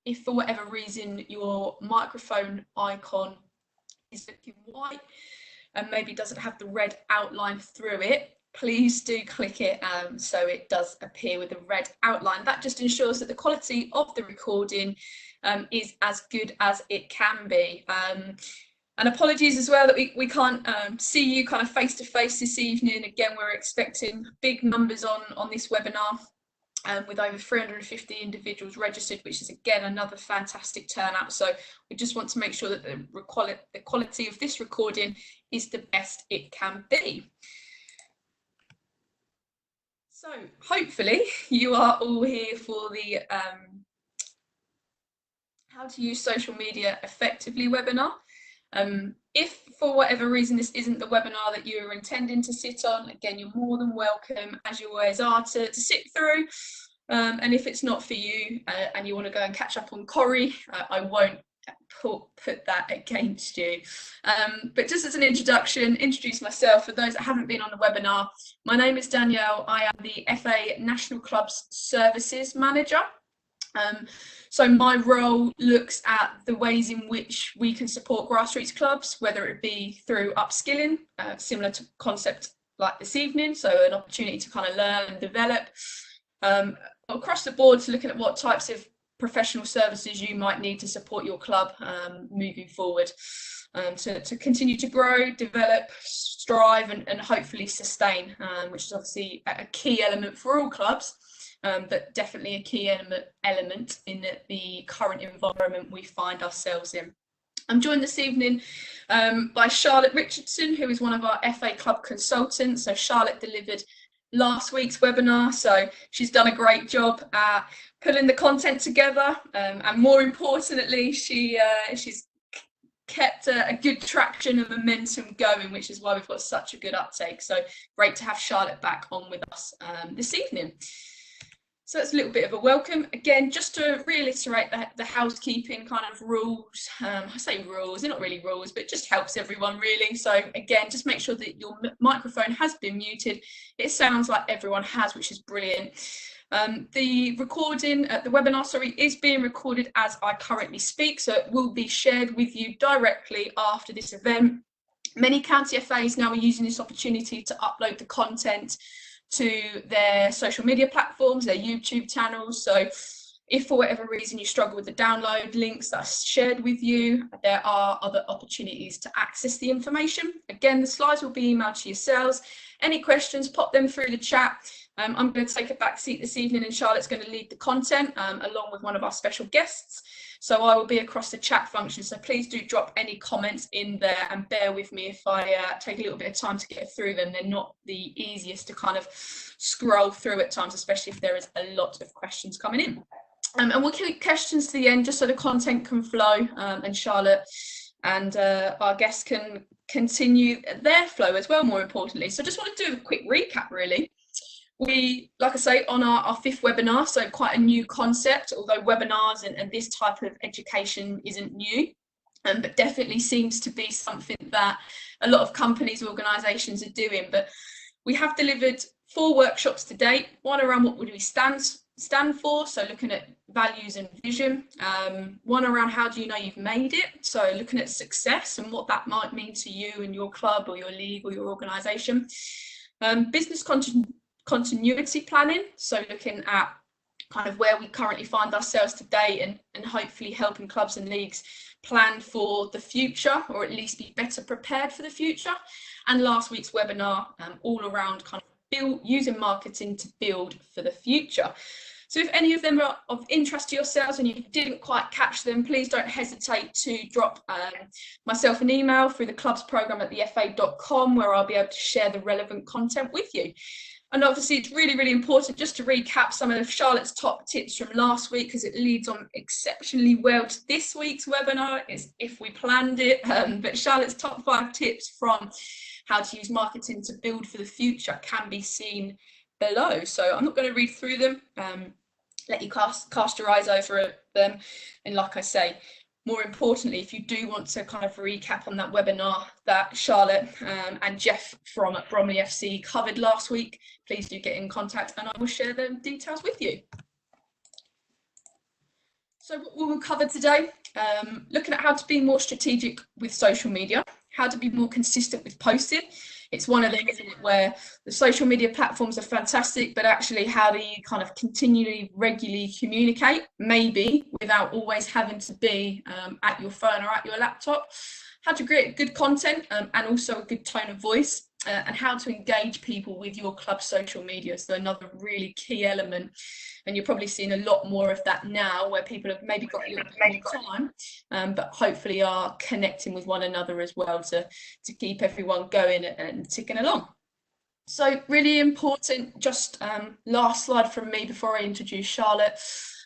If for whatever reason your microphone icon is looking white and maybe doesn't have the red outline through it, please do click it so it does appear with a red outline. That just ensures that the quality of the recording is as good as it can be. And apologies as well that we can't see you kind of face to face this evening. Again, we're expecting big numbers on this webinar. With over 350 individuals registered, which is again another fantastic turnout. So we just want to make sure that the quality of this recording is the best it can be. So hopefully you are all here for the how to use social media effectively webinar. If for whatever reason this isn't the webinar that you're intending to sit on, again, you're more than welcome, as you always are, to sit through. And if it's not for you and you want to go and catch up on Corrie, I won't put that against you. But just as an introduction, introduce myself for those that haven't been on the webinar. My name is Danielle. I am the FA National Clubs Services Manager. So my role looks at the ways in which we can support grassroots clubs, whether it be through upskilling, similar to concept like this evening, so an opportunity to kind of learn and develop, across the board to looking at what types of professional services you might need to support your club moving forward, to continue to grow, develop, strive and hopefully sustain, which is obviously a key element for all clubs. But definitely a key element in the current environment we find ourselves in. I'm joined this evening by Charlotte Richardson, who is one of our FA Club consultants. So Charlotte delivered last week's webinar, so she's done a great job at putting the content together, and more importantly, she's kept a good traction and momentum going, which is why we've got such a good uptake. So great to have Charlotte back on with us this evening. So that's a little bit of a welcome. Again, just to reiterate the housekeeping kind of rules. I say rules, they're not really rules, but it just helps everyone really. So again, just make sure that your microphone has been muted. It sounds like everyone has, which is brilliant. The recording, the webinar, sorry, is being recorded as I currently speak. So it will be shared with you directly after this event. Many county FAs now are using this opportunity to upload the content to their social media platforms, their YouTube channels. So if for whatever reason you struggle with the download links that are shared with you, there are other opportunities to access the information. Again, the slides will be emailed to yourselves. Any questions, pop them through the chat. I'm going to take a back seat this evening and Charlotte's going to lead the content along with one of our special guests. So I will be across the chat function. So please do drop any comments in there and bear with me if I take a little bit of time to get through them. They're not the easiest to kind of scroll through at times, especially if there is a lot of questions coming in. And we'll keep questions to the end just so the content can flow and Charlotte and our guests can continue their flow as well, more importantly. So just want to do a quick recap really. We, like I say, on our fifth webinar, so quite a new concept, although webinars and this type of education isn't new, but definitely seems to be something that a lot of companies, organisations are doing. But we have delivered 4 workshops to date, one around what would we stand for, so looking at values and vision, one around how do you know you've made it, so looking at success and what that might mean to you and your club or your league or your organisation, business continuity planning, so looking at kind of where we currently find ourselves today and hopefully helping clubs and leagues plan for the future or at least be better prepared for the future. And last week's webinar all around kind of using marketing to build for the future. So if any of them are of interest to yourselves and you didn't quite catch them, please don't hesitate to drop myself an email through the clubs program at thefa.com where I'll be able to share the relevant content with you. And obviously it's really, really important just to recap some of Charlotte's top tips from last week because it leads on exceptionally well to this week's webinar, is if we planned it. But Charlotte's top 5 tips from how to use marketing to build for the future can be seen below. So I'm not going to read through them, let you cast your eyes over them. And like I say, more importantly, if you do want to kind of recap on that webinar that Charlotte and Jeff from Bromley FC covered last week, please do get in contact and I will share the details with you. So what we will cover today, looking at how to be more strategic with social media, how to be more consistent with posting. It's one of them, isn't it, where the social media platforms are fantastic, but actually how do you kind of continually, regularly communicate, maybe without always having to be at your phone or at your laptop, how to create good content and also a good tone of voice. And how to engage people with your club social media. So another really key element, and you're probably seeing a lot more of that now, where people have maybe got a little bit more time, but hopefully are connecting with one another as well to keep everyone going and ticking along. So really important, just last slide from me before I introduce Charlotte.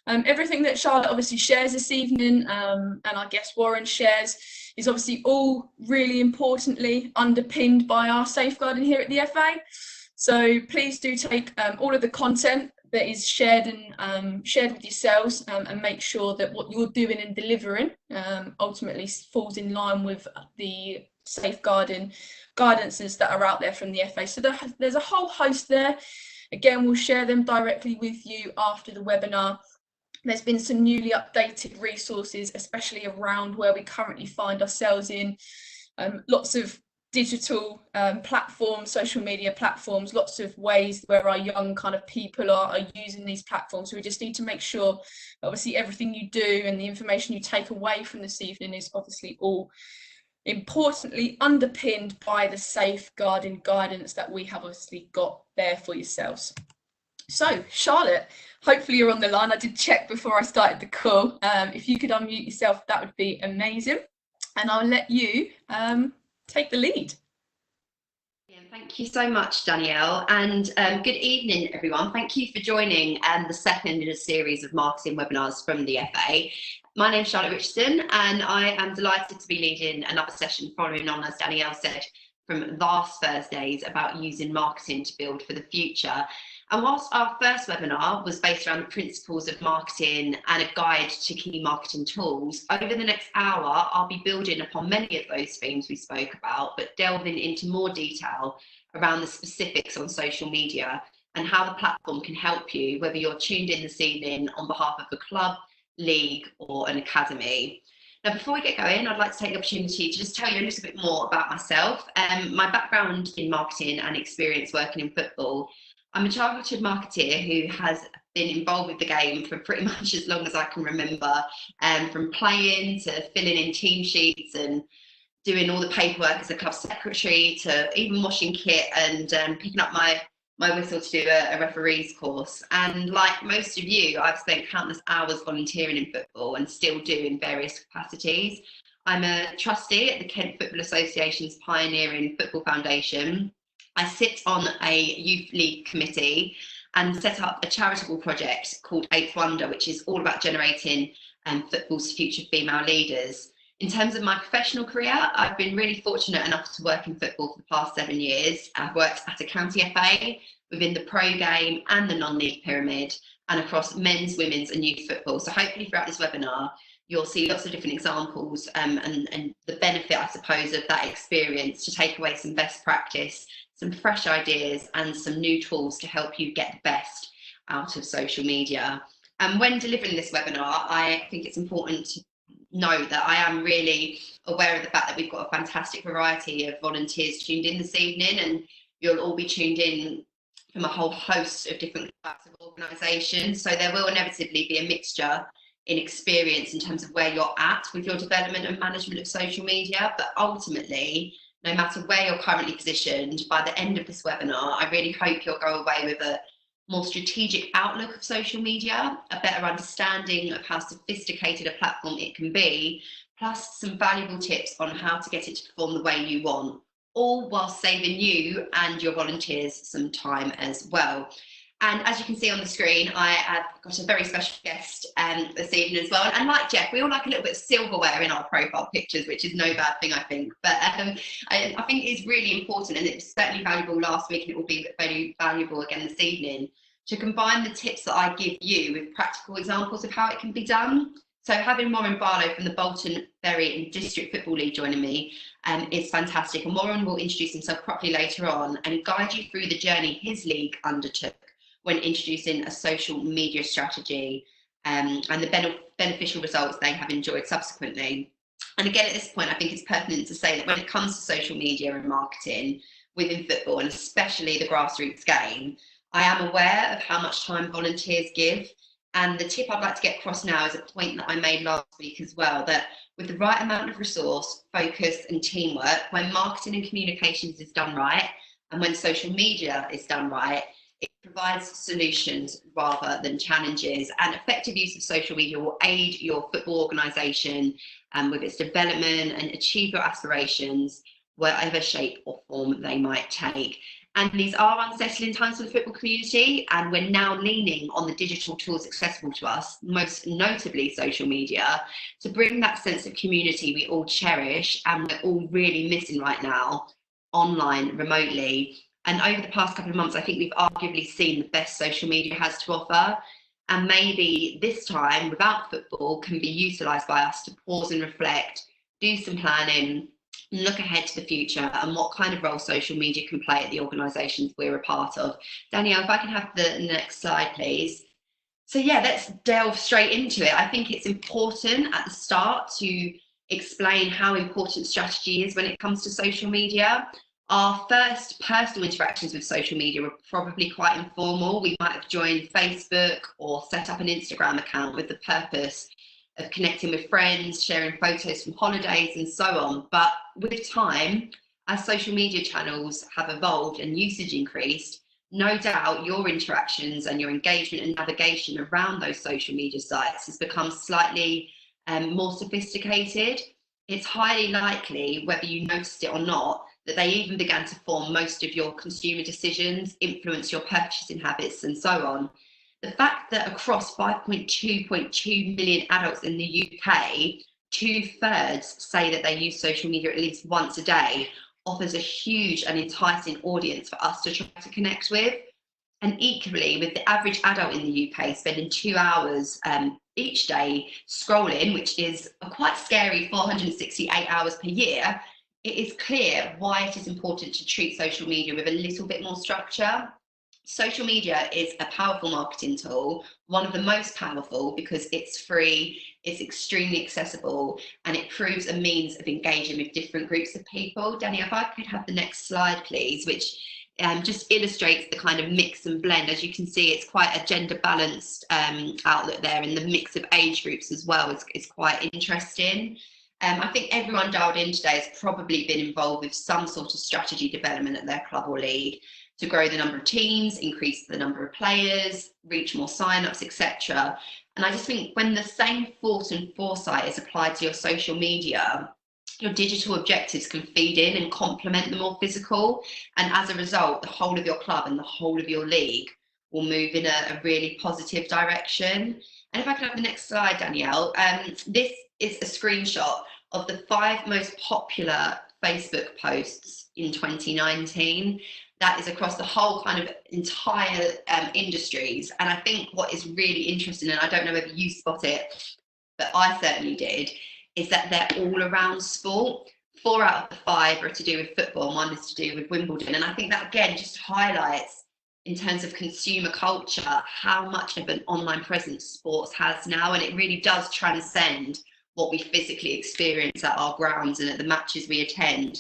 Everything that Charlotte obviously shares this evening, and I guess Warren shares, is obviously all really importantly underpinned by our safeguarding here at the FA. So please do take all of the content that is shared and shared with yourselves and make sure that what you're doing and delivering ultimately falls in line with the safeguarding guidances that are out there from the FA. So there's a whole host there. Again, we'll share them directly with you after the webinar. There's been some newly updated resources, especially around where we currently find ourselves in. Lots of digital platforms, social media platforms, lots of ways where our young kind of people are using these platforms. So we just need to make sure, obviously, everything you do and the information you take away from this evening is obviously all importantly underpinned by the safeguarding guidance that we have obviously got there for yourselves. So, Charlotte, hopefully you're on the line. I did check before I started the call. If you could unmute yourself, that would be amazing. And I'll let you take the lead. Thank you so much, Danielle, and good evening, everyone. Thank you for joining the second in a series of marketing webinars from the FA. My name's Charlotte Richardson, and I am delighted to be leading another session following on, as Danielle said, from last Thursdays about using marketing to build for the future. And whilst our first webinar was based around the principles of marketing and a guide to key marketing tools, over the next hour, I'll be building upon many of those themes we spoke about, but delving into more detail around the specifics on social media and how the platform can help you, whether you're tuned in this evening on behalf of a club, league, or an academy. Now, before we get going, I'd like to take the opportunity to just tell you a little bit more about myself. My background in marketing and experience working in football. I'm a childhood marketeer who has been involved with the game for pretty much as long as I can remember, from playing to filling in team sheets and doing all the paperwork as a club secretary to even washing kit and picking up my whistle to do a referee's course. And like most of you, I've spent countless hours volunteering in football and still do in various capacities. I'm a trustee at the Kent Football Association's Pioneering Football Foundation. I sit on a youth league committee and set up a charitable project called Eighth Wonder, which is all about generating football's future female leaders. In terms of my professional career, I've been really fortunate enough to work in football for the past 7 years. I've worked at a county FA, within the pro game and the non-league pyramid, and across men's, women's and youth football. So hopefully throughout this webinar, you'll see lots of different examples and the benefit, I suppose, of that experience to take away some best practice, some fresh ideas and some new tools to help you get the best out of social media. And when delivering this webinar, I think it's important to note that I am really aware of the fact that we've got a fantastic variety of volunteers tuned in this evening, and you'll all be tuned in from a whole host of different types of organisations. So there will inevitably be a mixture in experience in terms of where you're at with your development and management of social media. But ultimately, no matter where you're currently positioned, by the end of this webinar, I really hope you'll go away with a more strategic outlook of social media, a better understanding of how sophisticated a platform it can be, plus some valuable tips on how to get it to perform the way you want, all while saving you and your volunteers some time as well. And as you can see on the screen, I have got a very special guest this evening as well. And like Jeff, we all like a little bit of silverware in our profile pictures, which is no bad thing, I think. But I think it's really important, and it was certainly valuable last week, and it will be very valuable again this evening, to combine the tips that I give you with practical examples of how it can be done. So having Warren Barlow from the Bolton Bury District Football League joining me is fantastic. And Warren will introduce himself properly later on and guide you through the journey his league undertook when introducing a social media strategy and the beneficial results they have enjoyed subsequently. And again, at this point, I think it's pertinent to say that when it comes to social media and marketing within football, and especially the grassroots game, I am aware of how much time volunteers give. And the tip I'd like to get across now is a point that I made last week as well, that with the right amount of resource, focus and teamwork, when marketing and communications is done right, and when social media is done right, it provides solutions rather than challenges. And effective use of social media will aid your football organisation with its development and achieve your aspirations, whatever shape or form they might take. And these are unsettling times for the football community, and we're now leaning on the digital tools accessible to us, most notably social media, to bring that sense of community we all cherish and we're all really missing right now, online, remotely. And over the past couple of months, I think we've arguably seen the best social media has to offer. And maybe this time, without football, can be utilised by us to pause and reflect, do some planning, look ahead to the future and what kind of role social media can play at the organisations we're a part of. Danielle, if I can have the next slide, please. So yeah, let's delve straight into it. I think it's important at the start to explain how important strategy is when it comes to social media. Our first personal interactions with social media were probably quite informal. We might have joined Facebook or set up an Instagram account with the purpose of connecting with friends, sharing photos from holidays and so on. But with time, as social media channels have evolved and usage increased, no doubt your interactions and your engagement and navigation around those social media sites has become slightly more sophisticated. It's highly likely, whether you noticed it or not, that they even began to form most of your consumer decisions, influence your purchasing habits and so on. The fact that across 5.2 million adults in the UK, 2/3 say that they use social media at least once a day offers a huge and enticing audience for us to try to connect with. And equally, with the average adult in the UK spending 2 hours each day scrolling, which is a quite scary 468 hours per year, it is clear why it is important to treat social media with a little bit more structure. Social media is a powerful marketing tool, one of the most powerful because it's free, it's extremely accessible, and it proves a means of engaging with different groups of people. Danny, if I could have the next slide, please, which just illustrates the kind of mix and blend. As you can see, it's quite a gender balanced outlook there, and the mix of age groups as well is quite interesting. I think everyone dialed in today has probably been involved with some sort of strategy development at their club or league to grow the number of teams, increase the number of players, reach more sign-ups, etc. And I just think when the same thought and foresight is applied to your social media, your digital objectives can feed in and complement the more physical. And as a result, the whole of your club and the whole of your league will move in a really positive direction. And if I could have the next slide, Danielle, this is a screenshot of the 5 most popular Facebook posts in 2019. That is across the whole kind of entire industries. And I think what is really interesting, and I don't know whether you spot it, but I certainly did, is that they're all around sport. 4 out of the 5 are to do with football, and 1 is to do with Wimbledon. And I think that again just highlights, in terms of consumer culture, how much of an online presence sports has now. And it really does transcend what we physically experience at our grounds and at the matches we attend.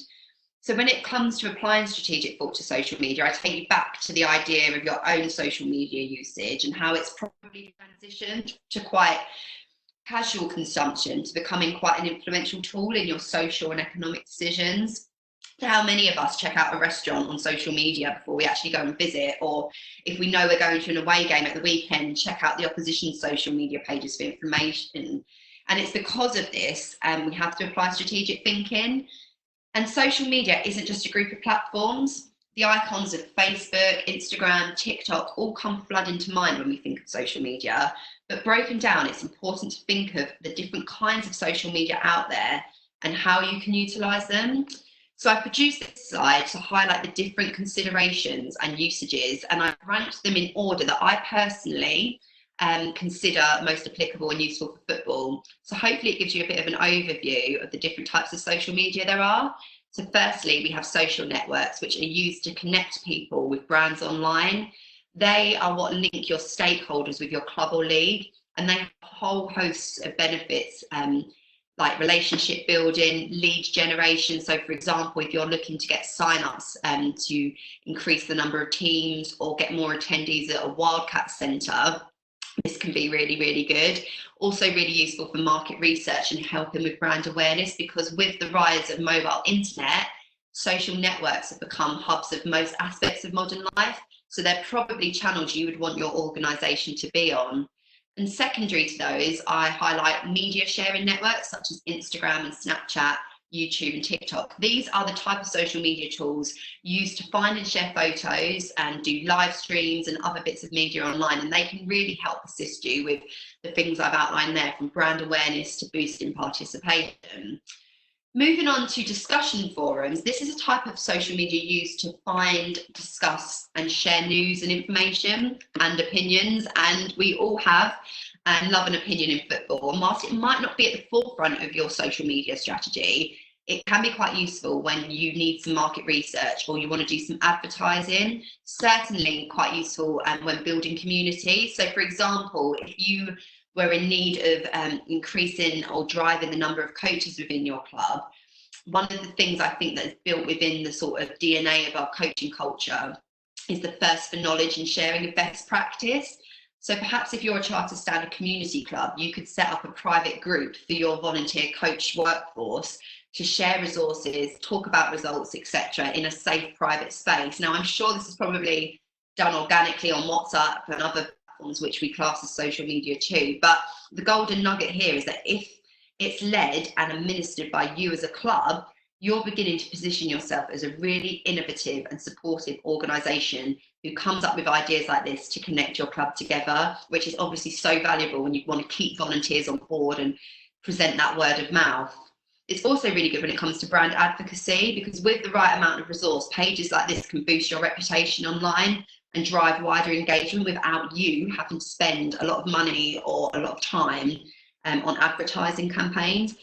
So when it comes to applying strategic thought to social media, I take you back to the idea of your own social media usage and how it's probably transitioned to quite casual consumption to becoming quite an influential tool in your social and economic decisions. To how many of us check out a restaurant on social media before we actually go and visit, or if we know we're going to an away game at the weekend, check out the opposition's social media pages for information. And it's because of this we have to apply strategic thinking. And social media isn't just a group of platforms. The icons of Facebook, Instagram, TikTok all come flooding to mind when we think of social media. But broken down, it's important to think of the different kinds of social media out there and how you can utilise them. So I produced this slide to highlight the different considerations and usages, and I ranked them in order that I personally consider most applicable and useful for football. So hopefully it gives you a bit of an overview of the different types of social media there are. So firstly, we have social networks, which are used to connect people with brands online. They are what link your stakeholders with your club or league. and they have a whole host of benefits, like relationship building, lead generation. So for example, if you're looking to get sign-ups to increase the number of teams or get more attendees at a Wildcat Centre, this can be really, really good. Also really useful for market research and helping with brand awareness, because with the rise of mobile internet, social networks have become hubs of most aspects of modern life. So they're probably channels you would want your organisation to be on. And secondary to those, I highlight media sharing networks such as Instagram and Snapchat, YouTube and TikTok. These are the type of social media tools used to find and share photos and do live streams and other bits of media online, and they can really help assist you with the things I've outlined there, from brand awareness to boosting participation. Moving on to discussion forums, this is a type of social media used to find, discuss and share news and information and opinions, and we all have and love an opinion in football. And whilst it might not be at the forefront of your social media strategy, it can be quite useful when you need some market research or you want to do some advertising. Certainly quite useful when building community. So for example, if you were in need of increasing or driving the number of coaches within your club, one of the things I think that is built within the sort of DNA of our coaching culture is the thirst for knowledge and sharing of best practice. So perhaps if you're a Chartered Standard Community Club, you could set up a private group for your volunteer coach workforce to share resources, talk about results, etc., in a safe private space. Now, I'm sure this is probably done organically on WhatsApp and other platforms which we class as social media too, but the golden nugget here is that if it's led and administered by you as a club, you're beginning to position yourself as a really innovative and supportive organisation who comes up with ideas like this to connect your club together, which is obviously so valuable when you want to keep volunteers on board and present that word of mouth. It's also really good when it comes to brand advocacy, because with the right amount of resource, pages like this can boost your reputation online and drive wider engagement without you having to spend a lot of money or a lot of time on advertising campaigns.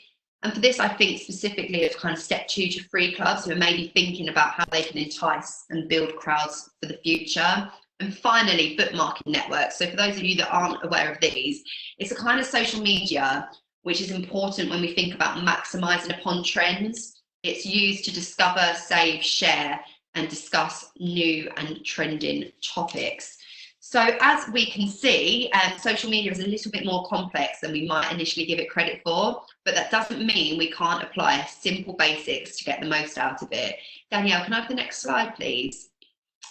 And for this, I think specifically of kind of step 2 to 3 clubs who are maybe thinking about how they can entice and build crowds for the future. And finally, bookmarking networks. So for those of you that aren't aware of these, it's a kind of social media which is important when we think about maximising upon trends. It's used to discover, save, share, and discuss new and trending topics. So as we can see, social media is a little bit more complex than we might initially give it credit for, but that doesn't mean we can't apply simple basics to get the most out of it. Danielle, can I have the next slide, please?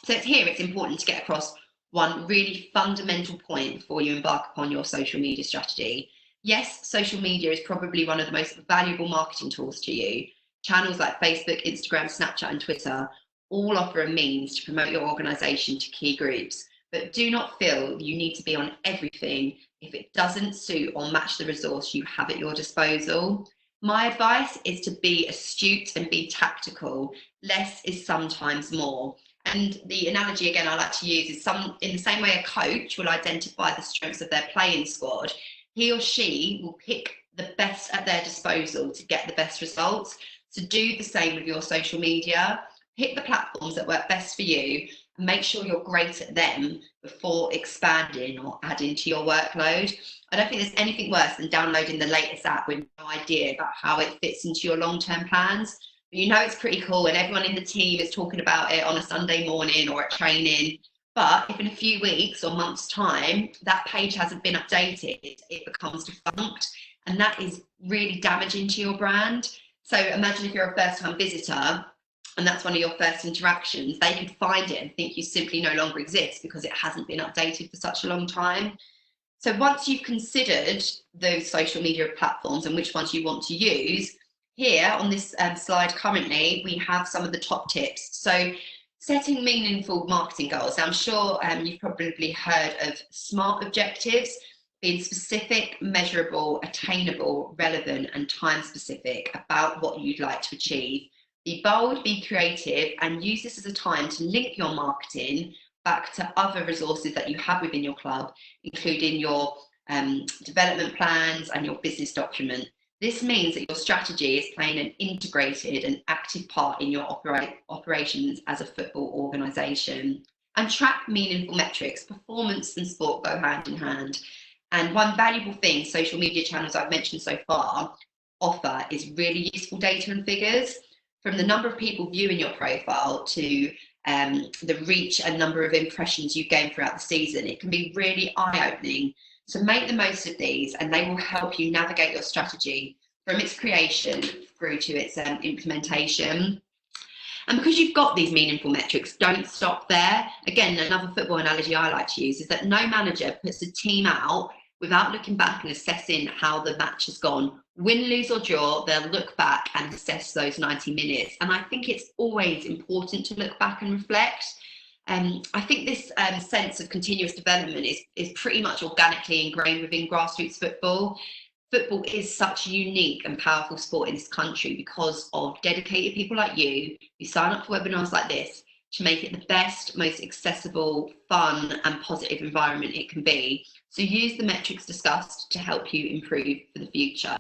So it's important to get across one really fundamental point before you embark upon your social media strategy. Yes, social media is probably one of the most valuable marketing tools to you. Channels like Facebook, Instagram, Snapchat, and Twitter all offer a means to promote your organisation to key groups. But do not feel you need to be on everything if it doesn't suit or match the resource you have at your disposal. My advice is to be astute and be tactical. Less is sometimes more. And the analogy again I like to use is in the same way a coach will identify the strengths of their playing squad, he or she will pick the best at their disposal to get the best results. So do the same with your social media. Pick the platforms that work best for you and make sure you're great at them before expanding or adding to your workload. I don't think there's anything worse than downloading the latest app with no idea about how it fits into your long-term plans. But you know it's pretty cool and everyone in the team is talking about it on a Sunday morning or at training. But if in a few weeks or months' time that page hasn't been updated, it becomes defunct, and that is really damaging to your brand. So imagine if you're a first-time visitor and that's one of your first interactions, they could find it and think you simply no longer exist because it hasn't been updated for such a long time. So once you've considered those social media platforms and which ones you want to use, here on this slide currently, we have some of the top tips. So setting meaningful marketing goals. Now, I'm sure you've probably heard of SMART objectives, being specific, measurable, attainable, relevant, and time specific about what you'd like to achieve. Be bold, be creative, and use this as a time to link your marketing back to other resources that you have within your club, including your development plans and your business document. This means that your strategy is playing an integrated and active part in your operations as a football organisation. And track meaningful metrics. Performance and sport go hand in hand. And one valuable thing social media channels I've mentioned so far offer is really useful data and figures, from the number of people viewing your profile to the reach and number of impressions you gain throughout the season. It can be really eye-opening. So make the most of these, and they will help you navigate your strategy from its creation through to its implementation. And because you've got these meaningful metrics, don't stop there. Again, another football analogy I like to use is that no manager puts a team out without looking back and assessing how the match has gone. Win, lose or draw, they'll look back and assess those 90 minutes. And I think it's always important to look back and reflect. I think this sense of continuous development is pretty much organically ingrained within grassroots football. Football is such a unique and powerful sport in this country because of dedicated people like you who sign up for webinars like this to make it the best, most accessible, fun and positive environment it can be. So use the metrics discussed to help you improve for the future.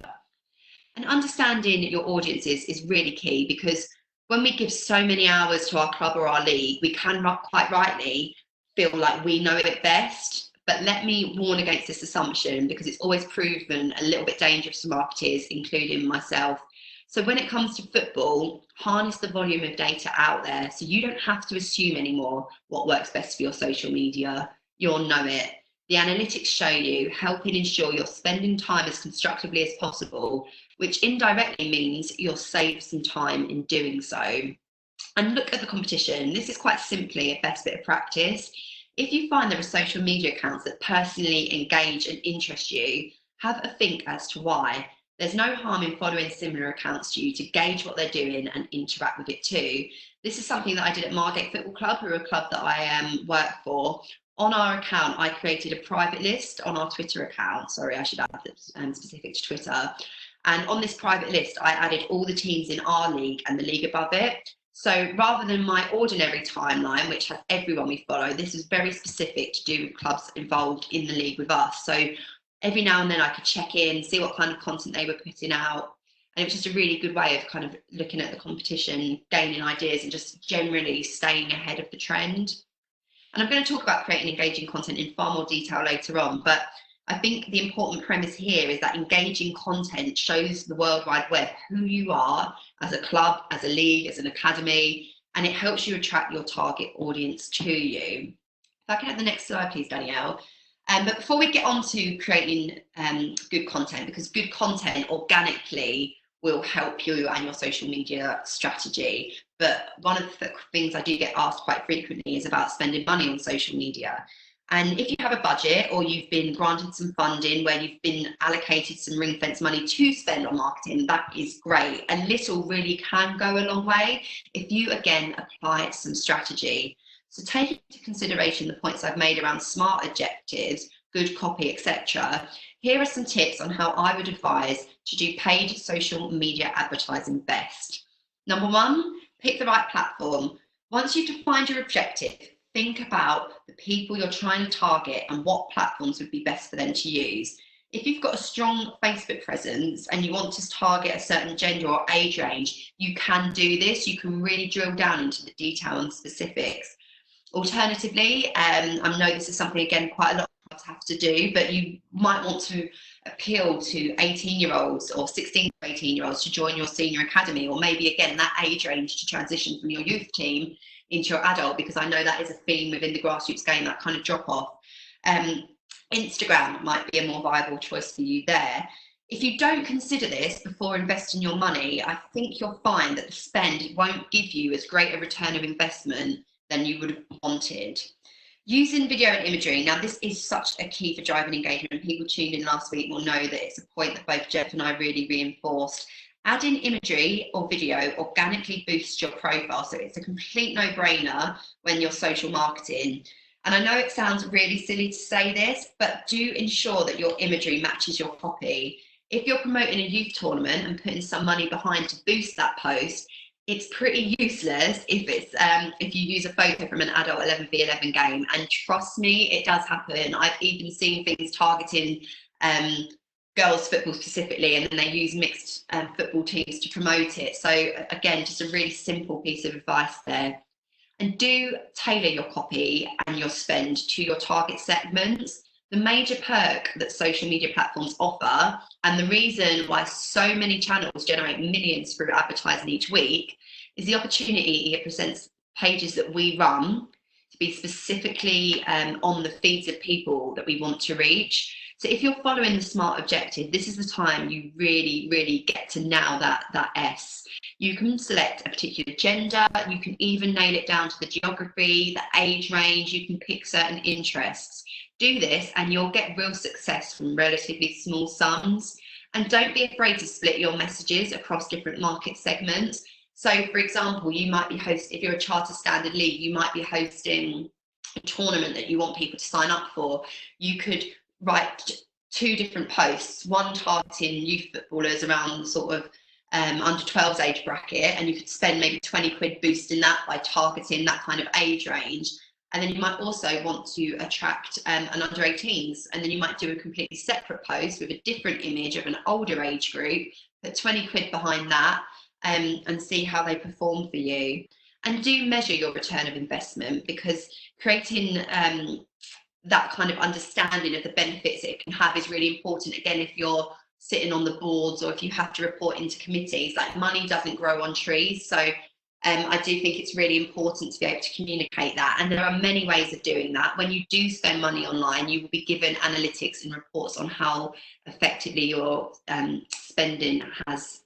And understanding your audiences is really key, because when we give so many hours to our club or our league, we can quite rightly feel like we know it best. But let me warn against this assumption, because it's always proven a little bit dangerous to marketers, including myself. So when it comes to football, harness the volume of data out there so you don't have to assume anymore what works best for your social media. You'll know it. The analytics show you, helping ensure you're spending time as constructively as possible, which indirectly means you'll save some time in doing so. And look at the competition. This is quite simply a best bit of practice. If you find there are social media accounts that personally engage and interest you, have a think as to why. There's no harm in following similar accounts to you to gauge what they're doing and interact with it too. This is something that I did at Margate Football Club, who are a club that I work for. On our account, I created a private list on our Twitter account. Sorry, I should add that specific to Twitter. And on this private list, I added all the teams in our league and the league above it. So rather than my ordinary timeline, which has everyone we follow, this is very specific to do with clubs involved in the league with us. So every now and then I could check in, see what kind of content they were putting out. And it was just a really good way of kind of looking at the competition, gaining ideas and just generally staying ahead of the trend. And I'm going to talk about creating engaging content in far more detail later on, but I think the important premise here is that engaging content shows the World Wide Web who you are as a club, as a league, as an academy, and it helps you attract your target audience to you. If I can have the next slide, please, Danielle. But before we get on to creating good content, because good content organically will help you and your social media strategy. But one of the things I do get asked quite frequently is about spending money on social media. And if you have a budget or you've been granted some funding where you've been allocated some ring fence money to spend on marketing, that is great. And little really can go a long way if you, again, apply some strategy. So take into consideration the points I've made around SMART objectives, good copy, etc. Here are some tips on how I would advise to do paid social media advertising best. Number one, pick the right platform. Once you've defined your objective, think about the people you're trying to target and what platforms would be best for them to use. If you've got a strong Facebook presence and you want to target a certain gender or age range, you can do this. You can really drill down into the detail and specifics. Alternatively, I know this is something, again, quite a lot of clubs have to do, but you might want to appeal to 18-year-olds or 16 to 18-year-olds to join your senior academy, or maybe, again, that age range to transition from your youth team into your adult, because I know that is a theme within the grassroots game, that kind of drop off. Instagram might be a more viable choice for you there. If you don't consider this before investing your money, I think you'll find that the spend won't give you as great a return of investment than you would have wanted. Using video and imagery, now this is such a key for driving engagement. People tuned in last week will know that it's a point that both Jeff and I really reinforced. Adding imagery or video organically boosts your profile, so it's a complete no-brainer when you're social marketing. And I know it sounds really silly to say this, but do ensure that your imagery matches your copy. If you're promoting a youth tournament and putting some money behind to boost that post, it's pretty useless if you use a photo from an adult 11v11 game. And trust me, it does happen. I've even seen things targeting girls football specifically, and then they use mixed football teams to promote it. So again, just a really simple piece of advice there. And do tailor your copy and your spend to your target segments. The major perk that social media platforms offer, and the reason why so many channels generate millions through advertising each week, is the opportunity it presents pages that we run to be specifically on the feeds of people that we want to reach. So if you're following the SMART objective, this is the time you really get to nail that S. You can select a particular gender, you can even nail it down to the geography, the age range, you can pick certain interests. Do this and you'll get real success from relatively small sums. And don't be afraid to split your messages across different market segments. So for example, you might be if you're a Charter Standard League, you might be hosting a tournament that you want people to sign up for. You could write 2 different posts, one targeting youth footballers around sort of under 12s age bracket, and you could spend maybe 20 quid boosting that by targeting that kind of age range. And then you might also want to attract an under 18s, and then you might do a completely separate post with a different image of an older age group, put 20 quid behind that, and see how they perform for you. And do measure your return of investment, because creating that kind of understanding of the benefits it can have is really important. Again, if you're sitting on the boards or if you have to report into committees, like, money doesn't grow on trees. So I do think it's really important to be able to communicate that. And there are many ways of doing that. When you do spend money online, you will be given analytics and reports on how effectively your spending has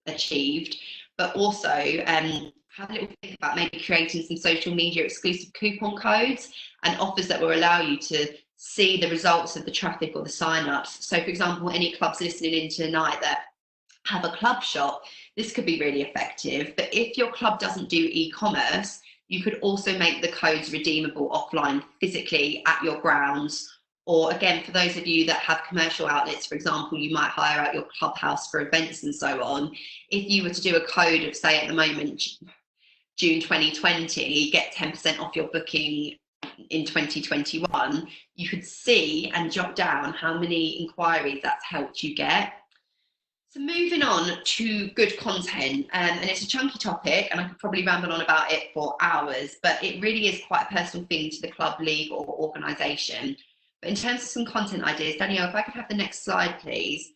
achieved. But also have a little think about maybe creating some social media exclusive coupon codes and offers that will allow you to see the results of the traffic or the sign-ups. So for example, any clubs listening in tonight that have a club shop, this could be really effective. But if your club doesn't do e-commerce, you could also make the codes redeemable offline physically at your grounds. Or again, for those of you that have commercial outlets, for example, you might hire out your clubhouse for events and so on. If you were to do a code of, say at the moment, June 2020, get 10% off your booking in 2021, you could see and jot down how many inquiries that's helped you get. So moving on to good content, and it's a chunky topic and I could probably ramble on about it for hours, but it really is quite a personal thing to the club, league or organisation. But in terms of some content ideas, Danielle, if I could have the next slide, please.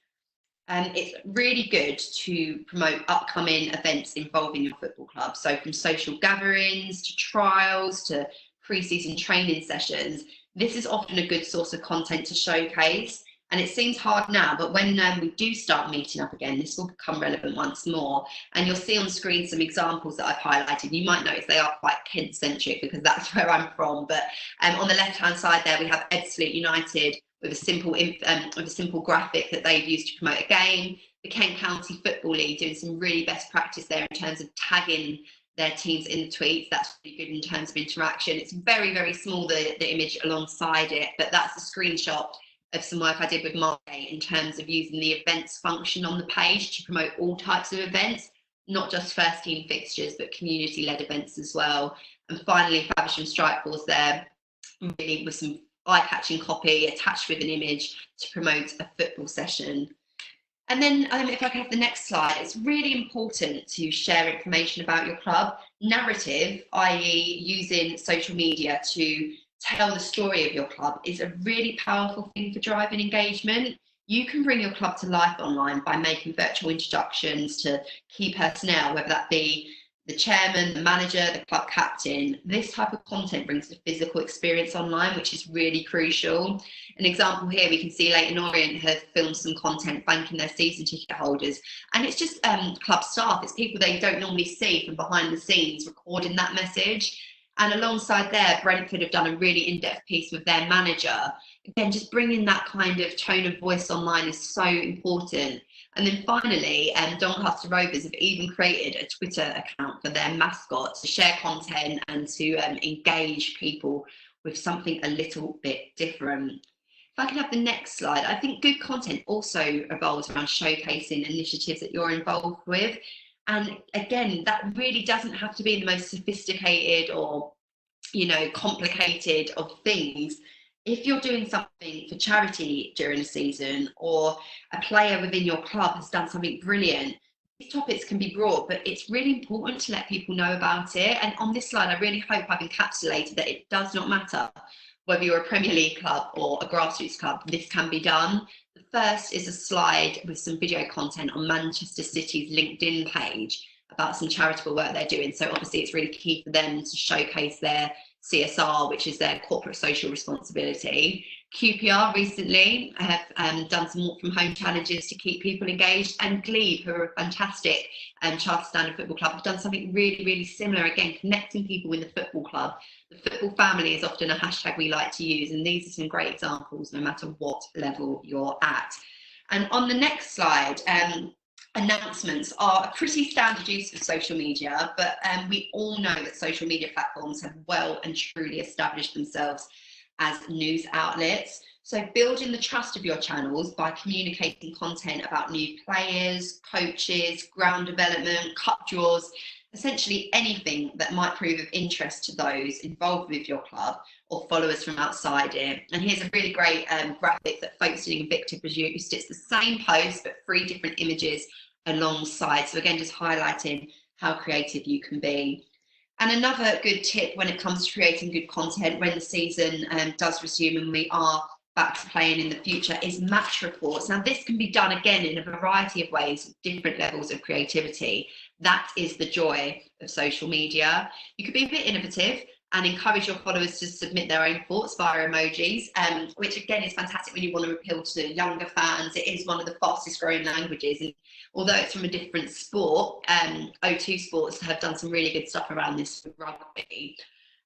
It's really good to promote upcoming events involving your football club. So from social gatherings to trials to pre-season training sessions, this is often a good source of content to showcase. And it seems hard now, but when we do start meeting up again, this will become relevant once more. And you'll see on screen some examples that I've highlighted. You might notice they are quite Kent-centric because that's where I'm from. But on the left-hand side there, we have Ebbsfleet United with a simple graphic that they've used to promote a game. The Kent County Football League doing some really best practice there in terms of tagging their teams in the tweets. That's really good in terms of interaction. It's very small, the image alongside it, but that's a screenshot of some work I did with Margate in terms of using the events function on the page to promote all types of events, not just first team fixtures, but community-led events as well. And finally, Faversham Strikeforce there, really with some eye-catching copy attached with an image to promote a football session. And then if I can have the next slide, it's really important to share information about your club. Narrative, i.e. using social media to tell the story of your club, is a really powerful thing for driving engagement. You can bring your club to life online by making virtual introductions to key personnel, whether that be the chairman, the manager, the club captain. This type of content brings the physical experience online, which is really crucial. An example here, we can see Leyton Orient have filmed some content thanking their season ticket holders. And it's just club staff, it's people that you don't normally see from behind the scenes recording that message. And alongside there, Brentford have done a really in-depth piece with their manager. Again, just bringing that kind of tone of voice online is so important. And then finally, Doncaster Rovers have even created a Twitter account for their mascot to share content and to engage people with something a little bit different. If I can have the next slide, I think good content also revolves around showcasing initiatives that you're involved with. And again, that really doesn't have to be the most sophisticated or, complicated of things. If you're doing something for charity during a season, or a player within your club has done something brilliant, these topics can be broad, but it's really important to let people know about it. And on this slide, I really hope I've encapsulated that it does not matter whether you're a Premier League club or a grassroots club, this can be done. The first is a slide with some video content on Manchester City's LinkedIn page about some charitable work they're doing. So obviously it's really key for them to showcase their CSR, which is their corporate social responsibility. QPR recently have done some walk from home challenges to keep people engaged, and Glebe, who are a fantastic Charter Standard Football Club, have done something really, really similar, again, connecting people with the football club. The football family is often a hashtag we like to use, and these are some great examples no matter what level you're at. And on the next slide, announcements are a pretty standard use of social media, but we all know that social media platforms have well and truly established themselves as news outlets. So building the trust of your channels by communicating content about new players, coaches, ground development, cup draws, essentially anything that might prove of interest to those involved with your club or followers from outside it. And here's a really great graphic that Folkestone Invicta produced. It's the same post, but 3 different images alongside. So again, just highlighting how creative you can be. And another good tip when it comes to creating good content when the season does resume and we are back to playing in the future is match reports. Now this can be done again in a variety of ways, different levels of creativity. That is the joy of social media. You could be a bit innovative and encourage your followers to submit their own thoughts via emojis, which again is fantastic when you want to appeal to younger fans. It is one of the fastest growing languages, and although it's from a different sport, O2 Sports have done some really good stuff around this with rugby.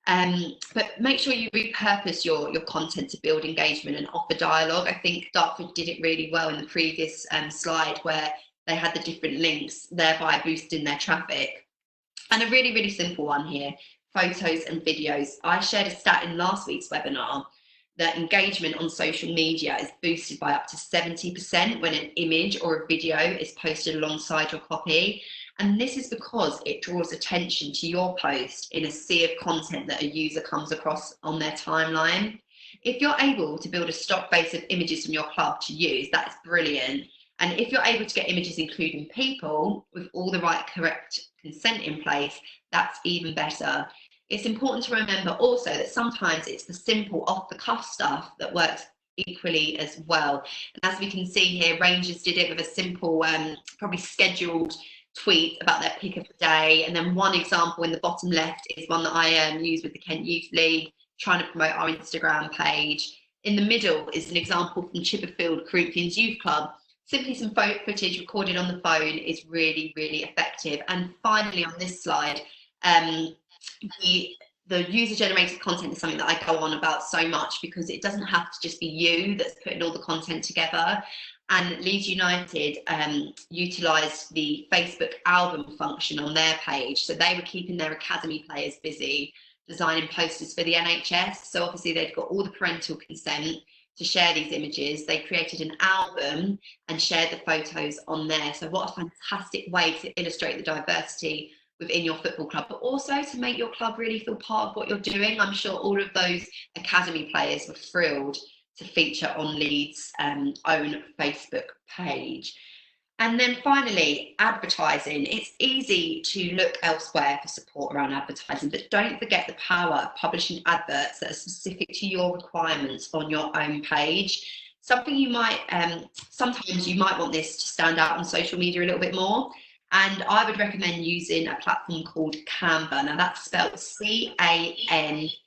But make sure you repurpose your content to build engagement and offer dialogue. I think Dartford did it really well in the previous slide where they had the different links, thereby boosting their traffic. And a really, really simple one here, photos and videos. I shared a stat in last week's webinar that engagement on social media is boosted by up to 70% when an image or a video is posted alongside your copy. And this is because it draws attention to your post in a sea of content that a user comes across on their timeline. If you're able to build a stock base of images from your club to use, that's brilliant. And if you're able to get images including people with all the right correct consent in place, that's even better. It's important to remember also that sometimes it's the simple off-the-cuff stuff that works equally as well. And as we can see here, Rangers did it with a simple, probably scheduled tweet about their pick of the day. And then one example in the bottom left is one that I use with the Kent Youth League, trying to promote our Instagram page. In the middle is an example from Chipperfield Corinthians Youth Club. Simply some footage recorded on the phone is really, really effective. And finally on this slide, the user-generated content is something that I go on about so much because it doesn't have to just be you that's putting all the content together. And Leeds United utilised the Facebook album function on their page. So they were keeping their academy players busy designing posters for the NHS. So obviously they've got all the parental consent to share these images. They created an album and shared the photos on there. So what a fantastic way to illustrate the diversity within your football club, but also to make your club really feel part of what you're doing. I'm sure all of those academy players were thrilled to feature on Leeds' own Facebook page. And then finally, advertising. It's easy to look elsewhere for support around advertising, but don't forget the power of publishing adverts that are specific to your requirements on your own page. Something you might, sometimes you might want this to stand out on social media a little bit more. And I would recommend using a platform called Canva. Now that's spelled C-A-N-V-A.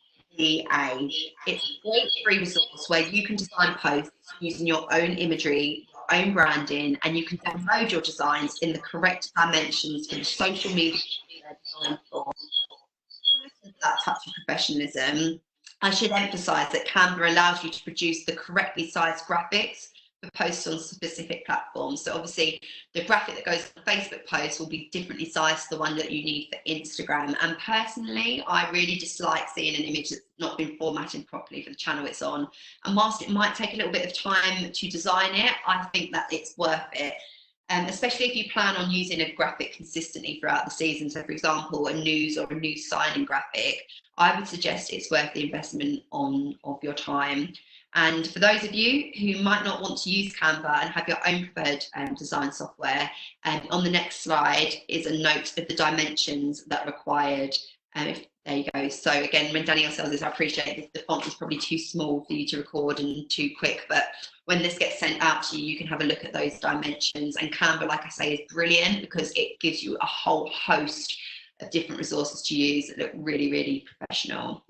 It's a great free resource where you can design posts using your own imagery, your own branding, and you can download your designs in the correct dimensions for the social media they're designed for. That touch of professionalism, I should emphasize that Canva allows you to produce the correctly sized graphics for posts on specific platforms. So obviously the graphic that goes on Facebook posts will be differently sized to the one that you need for Instagram. And personally, I really dislike seeing an image that's not been formatted properly for the channel it's on. And whilst it might take a little bit of time to design it, I think that it's worth it. Especially if you plan on using a graphic consistently throughout the season. So for example, a news or a news signing graphic, I would suggest it's worth the investment of your time. And for those of you who might not want to use Canva and have your own preferred design software, on the next slide is a note of the dimensions that are required. If There you go. So again, when Danielle says this, I appreciate this. The font is probably too small for you to record and too quick, but when this gets sent out to you, you can have a look at those dimensions. And Canva, like I say, is brilliant because it gives you a whole host of different resources to use that look really, really professional.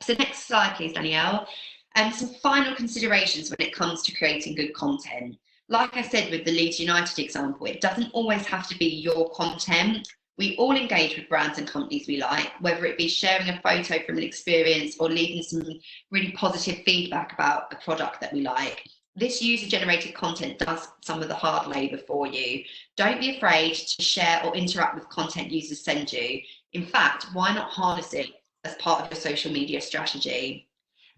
So next slide, please, Danielle. Some final considerations when it comes to creating good content. Like I said with the Leeds United example, it doesn't always have to be your content. We all engage with brands and companies we like, whether it be sharing a photo from an experience or leaving some really positive feedback about a product that we like. This user-generated content does some of the hard labour for you. Don't be afraid to share or interact with content users send you. In fact, why not harness it as part of your social media strategy?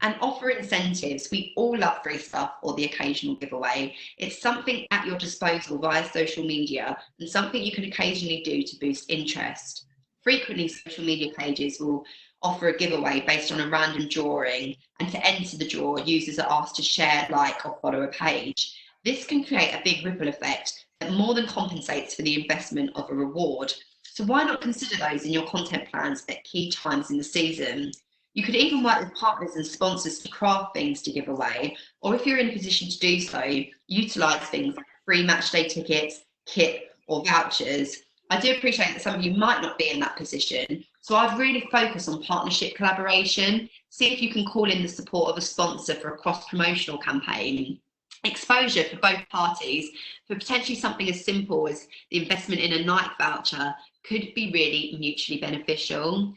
And offer incentives. We all love free stuff or the occasional giveaway. It's something at your disposal via social media and something you can occasionally do to boost interest. Frequently, social media pages will offer a giveaway based on a random drawing, and to enter the draw, users are asked to share, like, or follow a page. This can create a big ripple effect that more than compensates for the investment of a reward. So why not consider those in your content plans at key times in the season? You could even work with partners and sponsors to craft things to give away, or if you're in a position to do so, utilise things like free match day tickets, kit, or vouchers. I do appreciate that some of you might not be in that position, so I'd really focus on partnership collaboration. See if you can call in the support of a sponsor for a cross-promotional campaign. Exposure for both parties for potentially something as simple as the investment in a Nike voucher could be really mutually beneficial.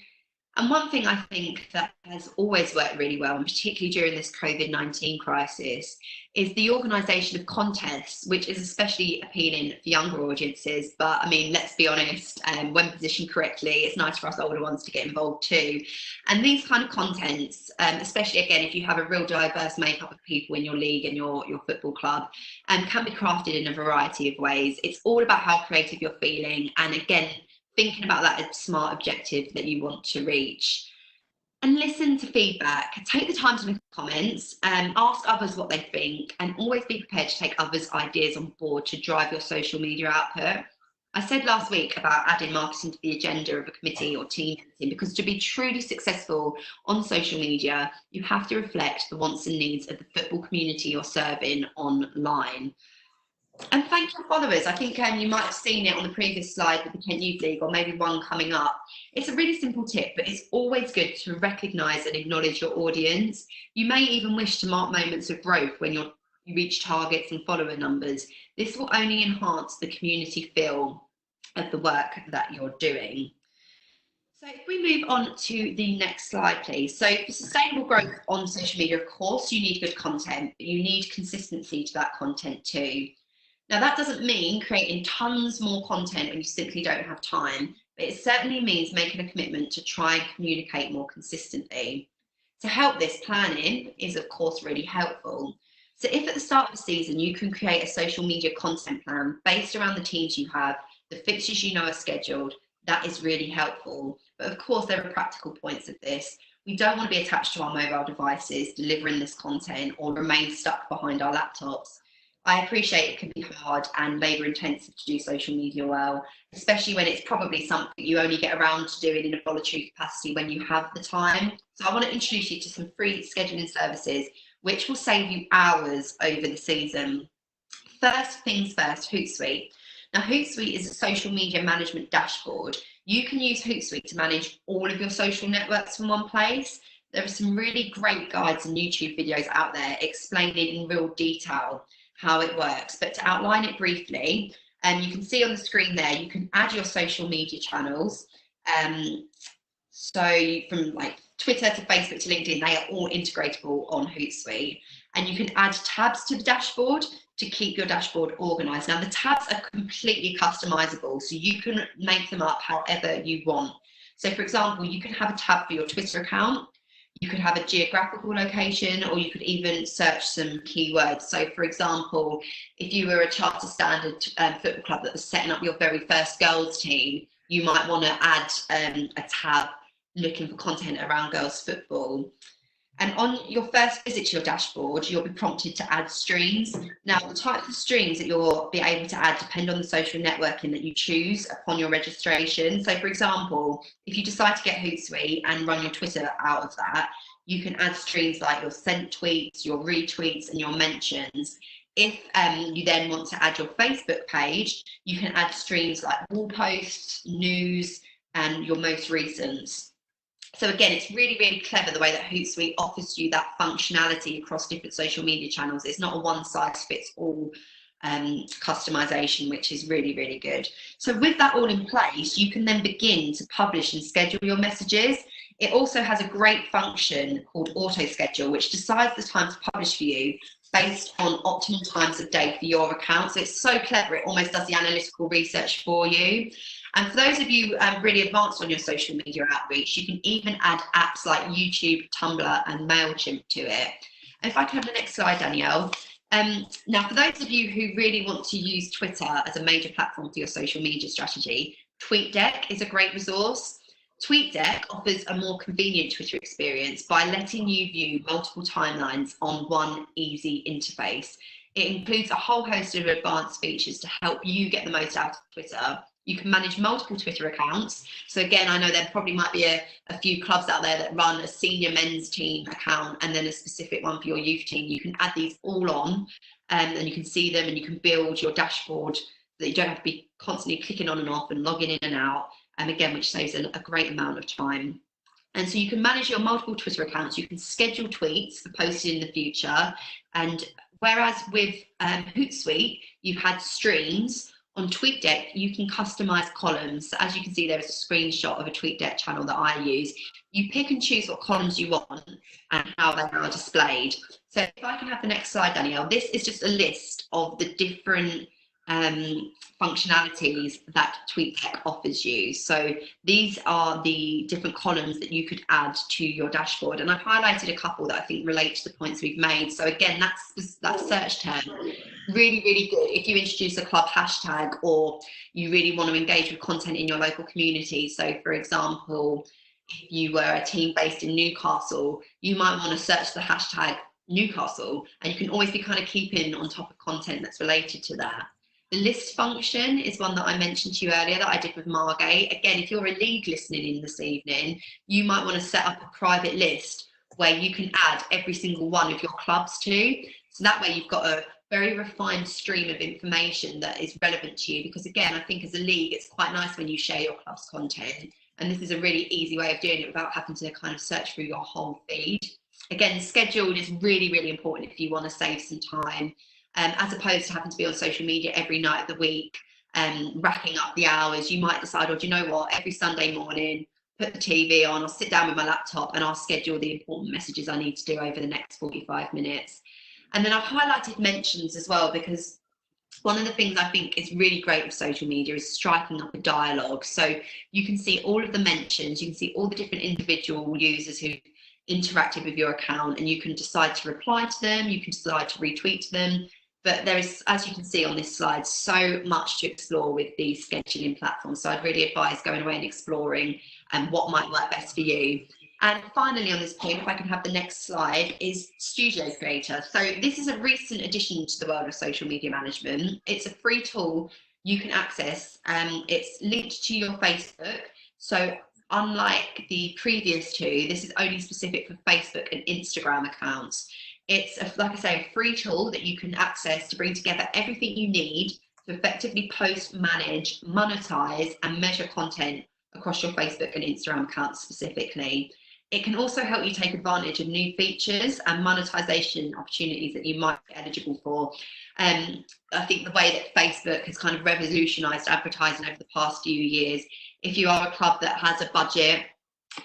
And one thing I think that has always worked really well, and particularly during this COVID-19 crisis, is the organisation of contests, which is especially appealing for younger audiences. But I mean, let's be honest, when positioned correctly, it's nice for us older ones to get involved too. And these kind of contents, especially again, if you have a real diverse makeup of people in your league and your football club, can be crafted in a variety of ways. It's all about how creative you're feeling. And again, thinking about that smart objective that you want to reach. And listen to feedback. Take the time to look at comments, ask others what they think, and always be prepared to take others' ideas on board to drive your social media output. I said last week about adding marketing to the agenda of a committee or team meeting, because to be truly successful on social media, you have to reflect the wants and needs of the football community you're serving online. And thank your followers. I think you might have seen it on the previous slide with the Kent Youth League, or maybe one coming up. It's a really simple tip, but it's always good to recognise and acknowledge your audience. You may even wish to mark moments of growth when you reach targets and follower numbers. This will only enhance the community feel of the work that you're doing. So if we move on to the next slide, please. So for sustainable growth on social media, of course, you need good content, but you need consistency to that content too. Now, that doesn't mean creating tons more content when you simply don't have time, but it certainly means making a commitment to try and communicate more consistently. To help this, planning is, of course, really helpful. So if at the start of the season, you can create a social media content plan based around the teams you have, the fixtures you know are scheduled, that is really helpful. But of course, there are practical points of this. We don't want to be attached to our mobile devices delivering this content or remain stuck behind our laptops. I appreciate it can be hard and labour intensive to do social media well, especially when it's probably something you only get around to doing in a voluntary capacity when you have the time. So I want to introduce you to some free scheduling services which will save you hours over the season. First things first, Hootsuite. Now, Hootsuite is a social media management dashboard. You can use Hootsuite to manage all of your social networks from one place. There are some really great guides and YouTube videos out there explaining in real detail how it works, but to outline it briefly, you can see on the screen there, you can add your social media channels. So from like Twitter to Facebook to LinkedIn, they are all integratable on Hootsuite. And you can add tabs to the dashboard to keep your dashboard organized. Now the tabs are completely customizable, so you can make them up however you want. So for example, you can have a tab for your Twitter account. You could have a geographical location, or you could even search some keywords. So for example, if you were a Charter Standard football club that was setting up your very first girls team, you might want to add a tab looking for content around girls football. And on your first visit to your dashboard, you'll be prompted to add streams. Now, the types of streams that you'll be able to add depend on the social networking that you choose upon your registration. So, for example, if you decide to get Hootsuite and run your Twitter out of that, you can add streams like your sent tweets, your retweets, and your mentions. If you then want to add your Facebook page, you can add streams like wall posts, news, and your most recent. So again, it's really, really clever the way that Hootsuite offers you that functionality across different social media channels. It's not a one-size-fits-all customization, which is really, really good. So with that all in place, you can then begin to publish and schedule your messages. It also has a great function called auto schedule, which decides the time to publish for you based on optimal times of day for your account. So it's so clever, it almost does the analytical research for you. And for those of you really advanced on your social media outreach, you can even add apps like YouTube, Tumblr, and MailChimp to it. And if I can have the next slide, Danielle. Now, for those of you who really want to use Twitter as a major platform for your social media strategy, TweetDeck is a great resource. TweetDeck offers a more convenient Twitter experience by letting you view multiple timelines on one easy interface. It includes a whole host of advanced features to help you get the most out of Twitter. You can manage multiple Twitter accounts. So again, I know there probably might be a few clubs out there that run a senior men's team account and then a specific one for your youth team. You can add these all on and you can see them and you can build your dashboard so that you don't have to be constantly clicking on and off and logging in and out. Again, which saves a great amount of time. And so you can manage your multiple Twitter accounts. You can schedule tweets for posted in the future. And whereas with Hootsuite, you've had streams, on TweetDeck, you can customize columns. So as you can see, there is a screenshot of a TweetDeck channel that I use. You pick and choose what columns you want and how they are displayed. So if I can have the next slide, Danielle, this is just a list of the different functionalities that TweetDeck offers you. So these are the different columns that you could add to your dashboard. And I've highlighted a couple that I think relate to the points we've made. So again, that's that search term. Really, really good if you introduce a club hashtag or you really want to engage with content in your local community. So for example, if you were a team based in Newcastle, you might want to search the hashtag Newcastle and you can always be kind of keeping on top of content that's related to that. The list function is one that I mentioned to you earlier that I did with Margate. Again, if you're a league listening in this evening, you might want to set up a private list where you can add every single one of your clubs to. So that way you've got a very refined stream of information that is relevant to you. Because again, I think as a league, it's quite nice when you share your club's content. And this is a really easy way of doing it without having to kind of search through your whole feed. Again, scheduled is really, really important if you want to save some time. As opposed to having to be on social media every night of the week and racking up the hours. You might decide, oh, do you know what, every Sunday morning, put the TV on, I'll sit down with my laptop and I'll schedule the important messages I need to do over the next 45 minutes. And then I've highlighted mentions as well, because one of the things I think is really great with social media is striking up a dialogue. So you can see all of the mentions, you can see all the different individual users who interacted with your account, and you can decide to reply to them, you can decide to retweet to them. But there is, as you can see on this slide, so much to explore with these scheduling platforms. So I'd really advise going away and exploring what might work best for you. And finally on this point, if I can have the next slide, is Studio Creator. So this is a recent addition to the world of social media management. It's a free tool you can access. It's linked to your Facebook. So unlike the previous two, this is only specific for Facebook and Instagram accounts. It's, like I say, a free tool that you can access to bring together everything you need to effectively post, manage, monetize, and measure content across your Facebook and Instagram accounts specifically. It can also help you take advantage of new features and monetization opportunities that you might be eligible for. I think the way that Facebook has kind of revolutionized advertising over the past few years, if you are a club that has a budget,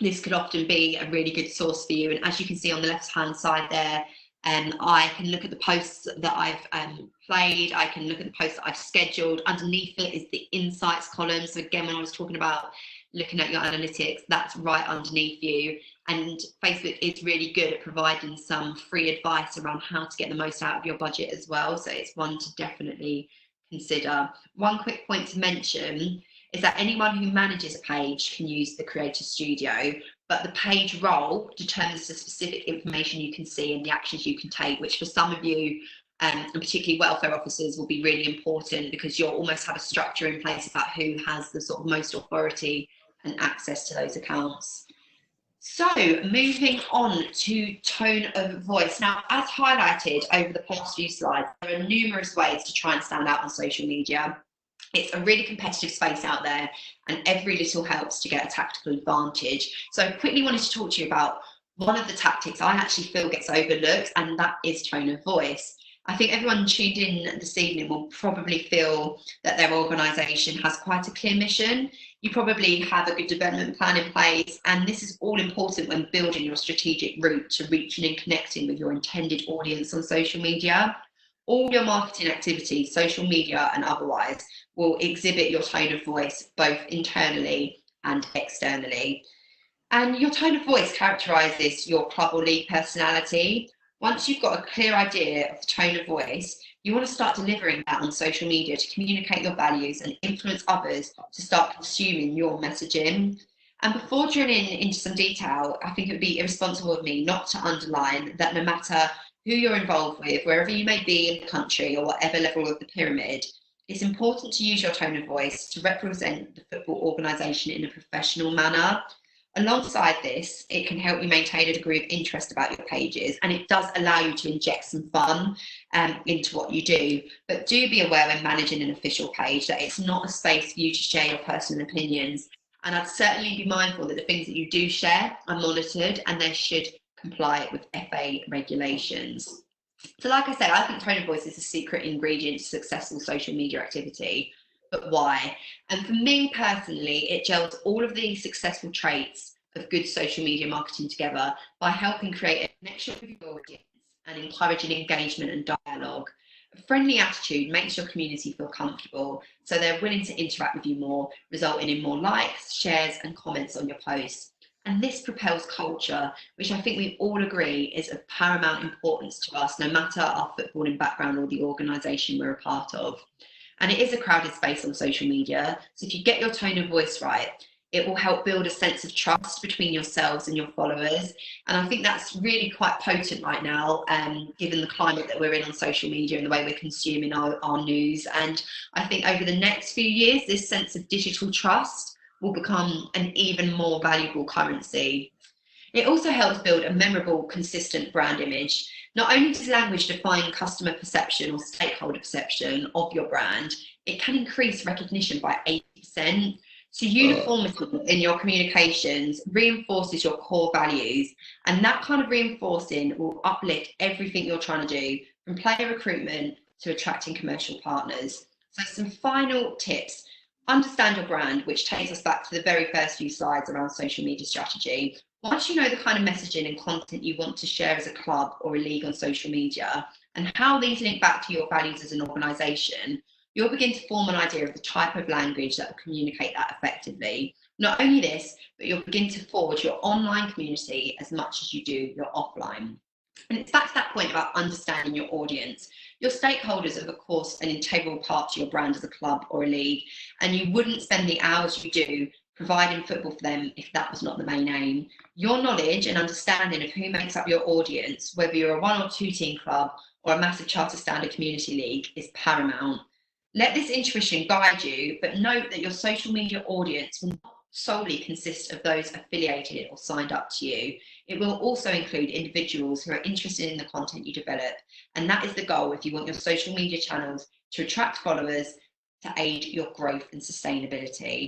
this could often be a really good source for you. And as you can see on the left-hand side there, I can look at the posts that I've played, I can look at the posts that I've scheduled. Underneath it is the insights column. So again, when I was talking about looking at your analytics, that's right underneath you. And Facebook is really good at providing some free advice around how to get the most out of your budget as well. So it's one to definitely consider. One quick point to mention is that anyone who manages a page can use the Creator Studio, but the page role determines the specific information you can see and the actions you can take, which for some of you, and particularly welfare officers, will be really important, because you'll almost have a structure in place about who has the sort of most authority and access to those accounts. So moving on to tone of voice. Now, as highlighted over the past few slides, there are numerous ways to try and stand out on social media. It's a really competitive space out there, and every little helps to get a tactical advantage. So I quickly wanted to talk to you about one of the tactics I actually feel gets overlooked, and that is tone of voice. I think everyone tuned in this evening will probably feel that their organisation has quite a clear mission. You probably have a good development plan in place, and this is all important when building your strategic route to reaching and connecting with your intended audience on social media. All your marketing activities, social media and otherwise, will exhibit your tone of voice both internally and externally. And your tone of voice characterises your club or league personality. Once you've got a clear idea of the tone of voice, you want to start delivering that on social media to communicate your values and influence others to start consuming your messaging. And before drilling into some detail, I think it would be irresponsible of me not to underline that no matter who you're involved with, wherever you may be in the country or whatever level of the pyramid, it's important to use your tone of voice to represent the football organisation in a professional manner. Alongside this, it can help you maintain a degree of interest about your pages, and it does allow you to inject some fun into what you do. But do be aware when managing an official page that it's not a space for you to share your personal opinions. And I'd certainly be mindful that the things that you do share are monitored and they should comply with FA regulations. So like I said, I think tone of voice is a secret ingredient to successful social media activity. But why? And for me personally, it gels all of the successful traits of good social media marketing together by helping create a connection with your audience and encouraging engagement and dialogue. A friendly attitude makes your community feel comfortable, so they're willing to interact with you more, resulting in more likes, shares, and comments on your posts. And this propels culture, which I think we all agree is of paramount importance to us, no matter our footballing background or the organisation we're a part of. And it is a crowded space on social media, so if you get your tone of voice right, it will help build a sense of trust between yourselves and your followers. And I think that's really quite potent right now, given the climate that we're in on social media and the way we're consuming our news. And I think over the next few years, this sense of digital trust will become an even more valuable currency. It also helps build a memorable, consistent brand image. Not only does language define customer perception or stakeholder perception of your brand, it can increase recognition by 80%. So uniformity in your communications reinforces your core values, and that kind of reinforcing will uplift everything you're trying to do, from player recruitment to attracting commercial partners. So some final tips. Understand your brand, which takes us back to the very first few slides around social media strategy. Once you know the kind of messaging and content you want to share as a club or a league on social media, and how these link back to your values as an organisation, you'll begin to form an idea of the type of language that will communicate that effectively. Not only this, but you'll begin to forge your online community as much as you do your offline. And it's back to that point about understanding your audience. Your stakeholders are, of course, an integral part to your brand as a club or a league, and you wouldn't spend the hours you do providing football for them if that was not the main aim. Your knowledge and understanding of who makes up your audience, whether you're a 1 or 2 team club or a massive charter standard community league, is paramount. Let this intuition guide you, but note that your social media audience will not solely consist of those affiliated or signed up to you. It will also include individuals who are interested in the content you develop, and that is the goal if you want your social media channels to attract followers to aid your growth and sustainability.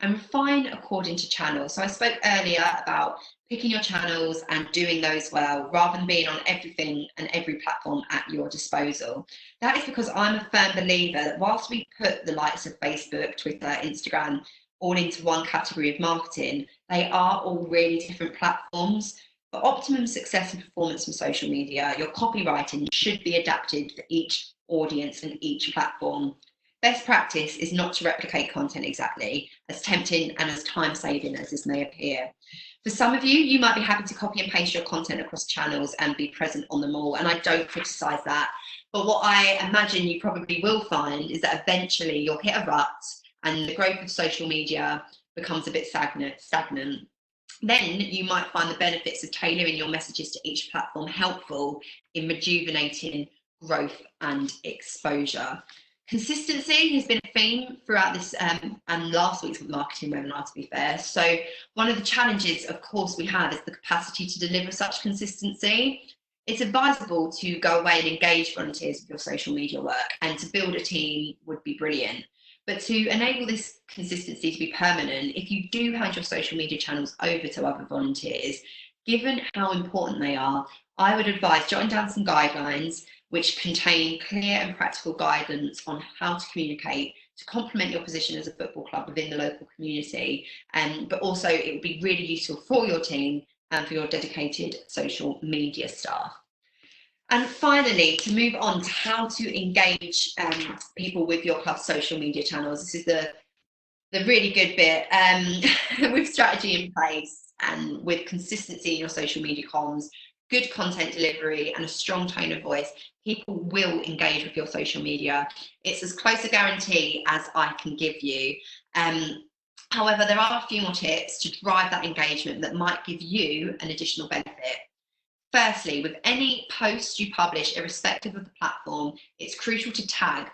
And refine according to channels. So I spoke earlier about picking your channels and doing those well, rather than being on everything and every platform at your disposal. That is because I'm a firm believer that whilst we put the likes of Facebook, Twitter, Instagram all into one category of marketing, they are all really different platforms. For optimum success and performance from social media, your copywriting should be adapted for each audience and each platform. Best practice is not to replicate content exactly, as tempting and as time-saving as this may appear. For some of you, you might be happy to copy and paste your content across channels and be present on them all, and I don't criticise that. But what I imagine you probably will find is that eventually you'll hit a rut and the growth of social media becomes a bit stagnant. Then you might find the benefits of tailoring your messages to each platform helpful in rejuvenating growth and exposure. Consistency has been a theme throughout this and last week's marketing webinar, to be fair. So one of the challenges, of course, we have is the capacity to deliver such consistency. It's advisable to go away and engage volunteers with your social media work, and to build a team would be brilliant. But to enable this consistency to be permanent, if you do hand your social media channels over to other volunteers, given how important they are, I would advise jotting down some guidelines which contain clear and practical guidance on how to communicate to complement your position as a football club within the local community. But also it would be really useful for your team and for your dedicated social media staff. And finally, to move on to how to engage people with your club's social media channels. This is the really good bit. With strategy in place and with consistency in your social media comms, good content delivery and a strong tone of voice, people will engage with your social media. It's as close a guarantee as I can give you. However, there are a few more tips to drive that engagement that might give you an additional benefit. Firstly, with any post you publish, irrespective of the platform, it's crucial to tag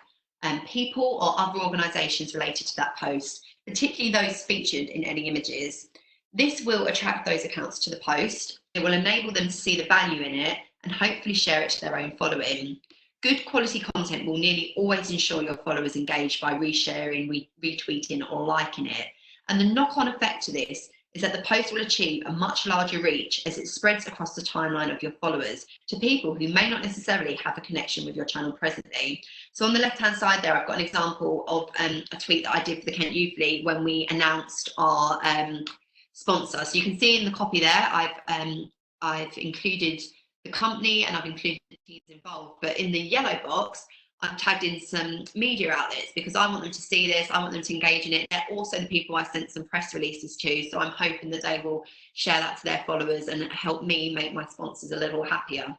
people or other organisations related to that post, particularly those featured in any images. This will attract those accounts to the post. It will enable them to see the value in it and hopefully share it to their own following. Good quality content will nearly always ensure your followers engage by resharing, retweeting or liking it. And the knock-on effect to this is that the post will achieve a much larger reach as it spreads across the timeline of your followers to people who may not necessarily have a connection with your channel presently. So on the left-hand side there, I've got an example of a tweet that I did for the Kent Youth League when we announced our sponsor. So you can see in the copy there, I've included the company and I've included the teams involved, but in the yellow box, I've tagged in some media outlets because I want them to see this, I want them to engage in it. They're also the people I sent some press releases to, so I'm hoping that they will share that to their followers and help me make my sponsors a little happier.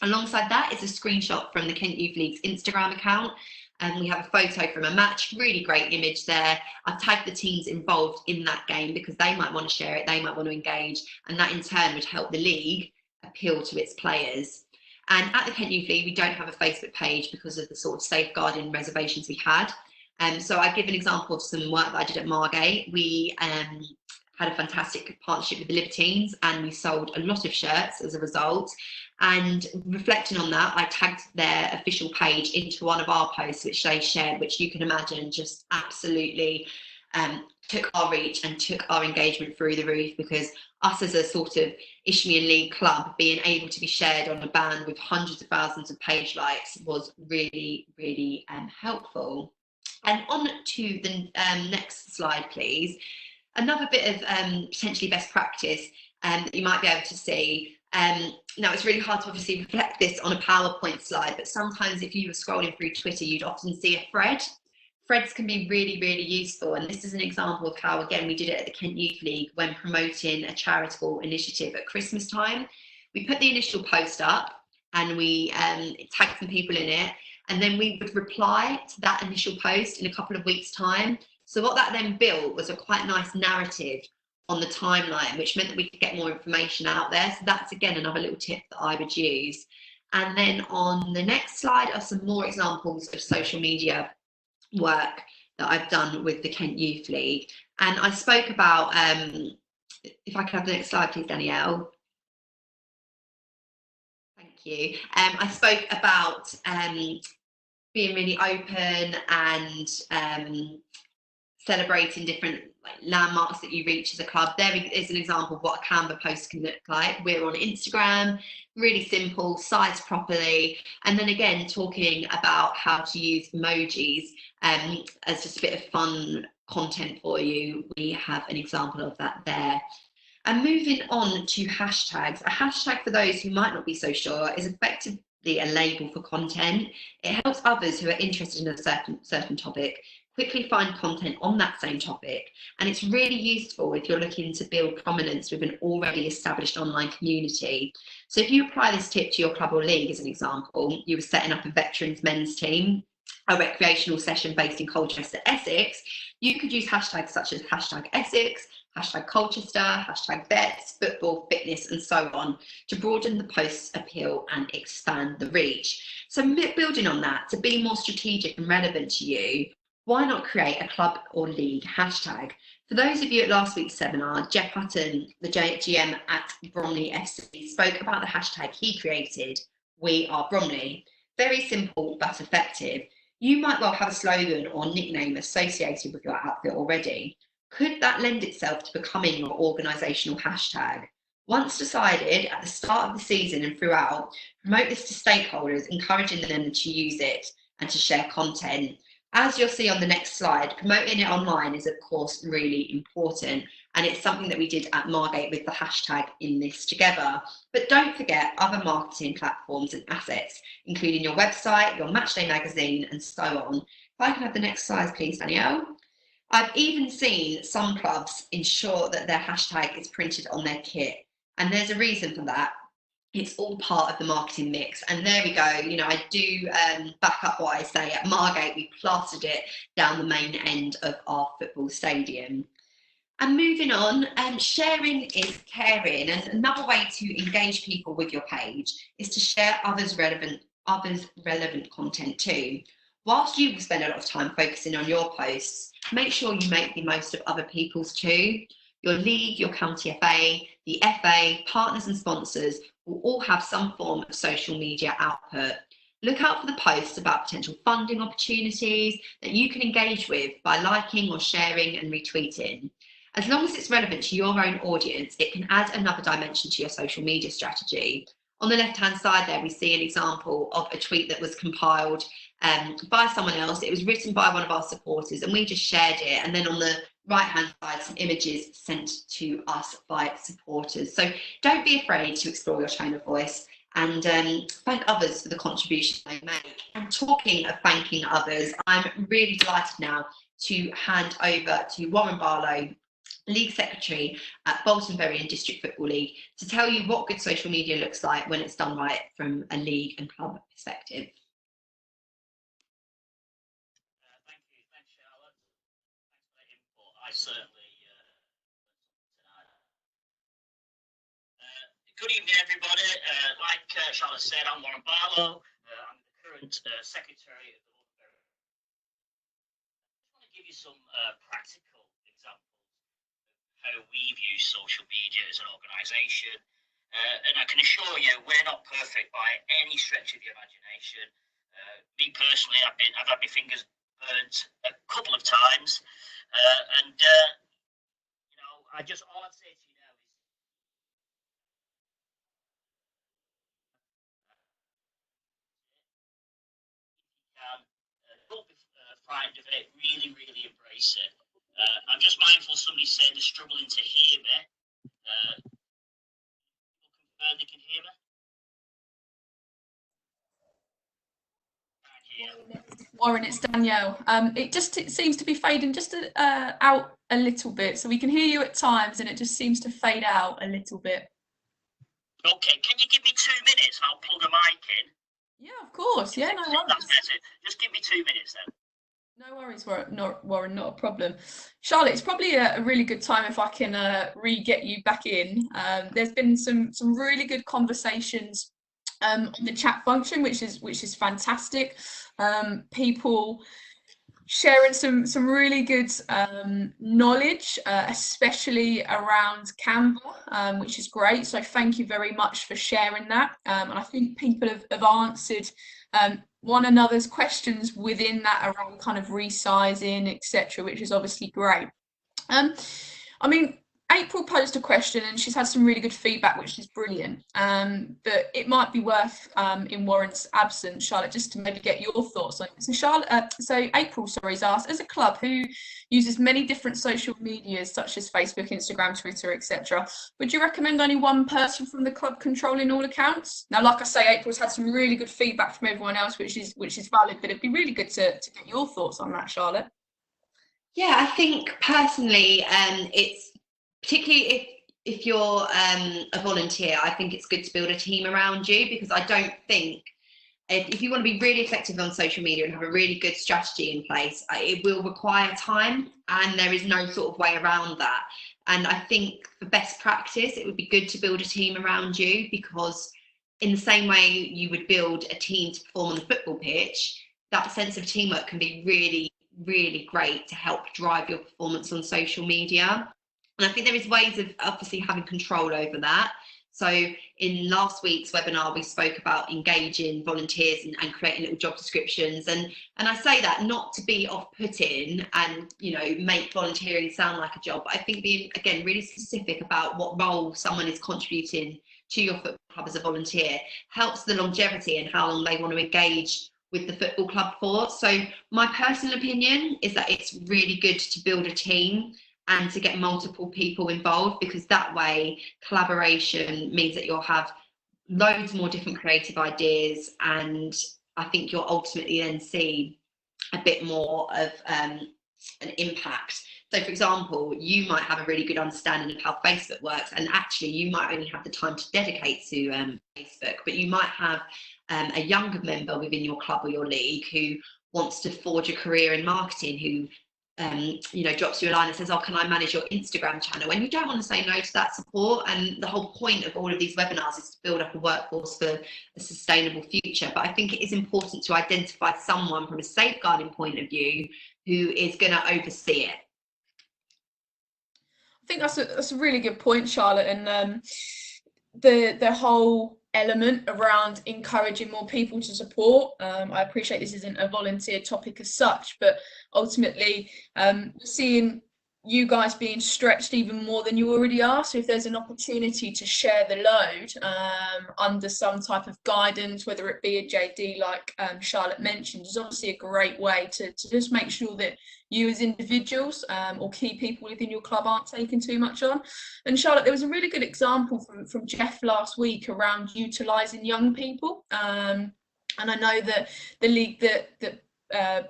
Alongside that is a screenshot from the Kent Youth League's Instagram account, and we have a photo from a match, really great image there. I've tagged the teams involved in that game because they might want to share it, they might want to engage, and that in turn would help the league appeal to its players. And at the Kent Youth League, we don't have a Facebook page because of the sort of safeguarding reservations we had. So I give an example of some work that I did at Margate. We had a fantastic partnership with the Libertines and we sold a lot of shirts as a result. And reflecting on that, I tagged their official page into one of our posts, which they shared, which you can imagine just absolutely took our reach and took our engagement through the roof, because us as a sort of Isthmian League club being able to be shared on a band with hundreds of thousands of page likes was really, really helpful. And on to the next slide, please. Another bit of potentially best practice that you might be able to see. Now, it's really hard to obviously reflect this on a PowerPoint slide, but sometimes if you were scrolling through Twitter, you'd often see a thread. Threads can be really, really useful. And this is an example of how, again, we did it at the Kent Youth League when promoting a charitable initiative at Christmas time. We put the initial post up and we tagged some people in it. And then we would reply to that initial post in a couple of weeks' time. So what that then built was a quite nice narrative on the timeline, which meant that we could get more information out there. So that's, again, another little tip that I would use. And then on the next slide are some more examples of social media work that I've done with the Kent Youth League. And I spoke about, if I could have the next slide, please, Danielle. Thank you. I spoke about being really open and celebrating different landmarks that you reach as a club. There is an example of what a Canva post can look like. We're on Instagram, really simple, sized properly. And then again, talking about how to use emojis as just a bit of fun content for you. We have an example of that there. And moving on to hashtags. A hashtag, for those who might not be so sure, is effectively a label for content. It helps others who are interested in a certain topic quickly find content on that same topic. And it's really useful if you're looking to build prominence with an already established online community. So if you apply this tip to your club or league, as an example, you were setting up a veterans men's team, a recreational session based in Colchester, Essex, you could use hashtags such as hashtag Essex, hashtag Colchester, hashtag vets, football, fitness, and so on to broaden the post's appeal and expand the reach. So building on that, to be more strategic and relevant to you, why not create a club or league hashtag? For those of you at last week's seminar, Jeff Hutton, the GM at Bromley FC, spoke about the hashtag he created, We Are Bromley. Very simple but effective. You might well have a slogan or nickname associated with your outfit already. Could that lend itself to becoming your organisational hashtag? Once decided, at the start of the season and throughout, promote this to stakeholders, encouraging them to use it and to share content. As you'll see on the next slide, promoting it online is of course really important, and it's something that we did at Margate with the hashtag In This Together. But don't forget other marketing platforms and assets, including your website, your Matchday magazine, and so on. If I can have the next slide, please, Danielle. I've even seen some clubs ensure that their hashtag is printed on their kit, and there's a reason for that. It's all part of the marketing mix. And there we go. You know, I do back up what I say. At Margate, we plastered it down the main end of our football stadium. And moving on, sharing is caring. And another way to engage people with your page is to share others relevant content too. Whilst you will spend a lot of time focusing on your posts, make sure you make the most of other people's too. Your league, your county FA, the FA, partners and sponsors will all have some form of social media output. Look out for the posts about potential funding opportunities that you can engage with by liking or sharing and retweeting. As long as it's relevant to your own audience, it can add another dimension to your social media strategy. On the left-hand side there, we see an example of a tweet that was compiled by someone else. It was written by one of our supporters and we just shared it. And then on the right-hand side, some images sent to us by supporters. So don't be afraid to explore your tone of voice and thank others for the contribution they make. And talking of thanking others, I'm really delighted now to hand over to Warren Barlow, League Secretary at Bolton Bury and District Football League, to tell you what good social media looks like when it's done right from a league and club perspective. Thanks, Charlotte. Thanks for that input. I certainly good evening, everybody. Like Charlotte said, I'm Warren Barlow. I'm the current Secretary of the Bolton Bury. I just want to give you some practical examples how we've used social media as an organisation. And I can assure you, we're not perfect by any stretch of the imagination. Me personally, I've had my fingers burnt a couple of times. And you know, all I'd say to you now is don't be frightened of it, really, really embrace it. I'm just mindful somebody said they're struggling to hear me. People confirm they can hear me? Warren, it's Danielle. It seems to be fading just out a little bit. So we can hear you at times and it just seems to fade out a little bit. Okay, can you give me 2 minutes and I'll plug a mic in? Yeah, of course. Yeah, no worries. That's better. Just give me 2 minutes then. No worries, Warren, not a problem. Charlotte, it's probably a really good time if I can re-get you back in. There's been some really good conversations on the chat function, which is fantastic. People sharing some really good knowledge, especially around Canva, which is great. So thank you very much for sharing that. And I think people have answered one another's questions within that around kind of resizing, etc., which is obviously great. I mean, April posed a question and she's had some really good feedback, which is brilliant. But it might be worth, in Warren's absence, Charlotte, just to maybe get your thoughts on it. So April, has asked, as a club who uses many different social medias such as Facebook, Instagram, Twitter, etc., would you recommend only one person from the club controlling all accounts? Now, like I say, April's had some really good feedback from everyone else, which is valid, but it'd be really good to get your thoughts on that, Charlotte. Yeah, I think personally, it's particularly if you're a volunteer, I think it's good to build a team around you, because I don't think if you want to be really effective on social media and have a really good strategy in place, it will require time, and there is no sort of way around that. And I think for best practice, it would be good to build a team around you, because in the same way you would build a team to perform on the football pitch, that sense of teamwork can be really, really great to help drive your performance on social media. And I think there is ways of obviously having control over that. So in last week's webinar, we spoke about engaging volunteers and creating little job descriptions. And I say that not to be off-putting and, you know, make volunteering sound like a job, but I think being, again, really specific about what role someone is contributing to your football club as a volunteer helps the longevity and how long they want to engage with the football club for. So my personal opinion is that it's really good to build a team and to get multiple people involved, because that way collaboration means that you'll have loads more different creative ideas, and I think you'll ultimately then see a bit more of an impact. So for example, you might have a really good understanding of how Facebook works, and actually you might only have the time to dedicate to Facebook, but you might have a younger member within your club or your league who wants to forge a career in marketing, who you know, drops you a line and says, oh, can I manage your Instagram channel? And you don't want to say no to that support. And the whole point of all of these webinars is to build up a workforce for a sustainable future. But I think it is important to identify someone from a safeguarding point of view who is going to oversee it. I think that's a really good point, Charlotte. And the whole element around encouraging more people to support. I appreciate this isn't a volunteer topic as such, but ultimately seeing you guys being stretched even more than you already are. So if there's an opportunity to share the load under some type of guidance, whether it be a JD like Charlotte mentioned, is obviously a great way to just make sure that you as individuals or key people within your club aren't taking too much on. And Charlotte, there was a really good example from Jeff last week around utilising young people. And I know that the league that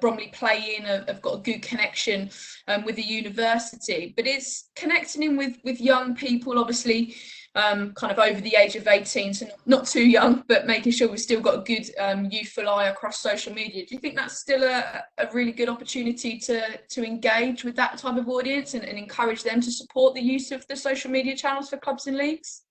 Bromley play in have got a good connection with the university, but it's connecting in with young people, obviously kind of over the age of 18, so not too young, but making sure we've still got a good youthful eye across social media. Do you think that's still a really good opportunity to engage with that type of audience and encourage them to support the use of the social media channels for clubs and leagues?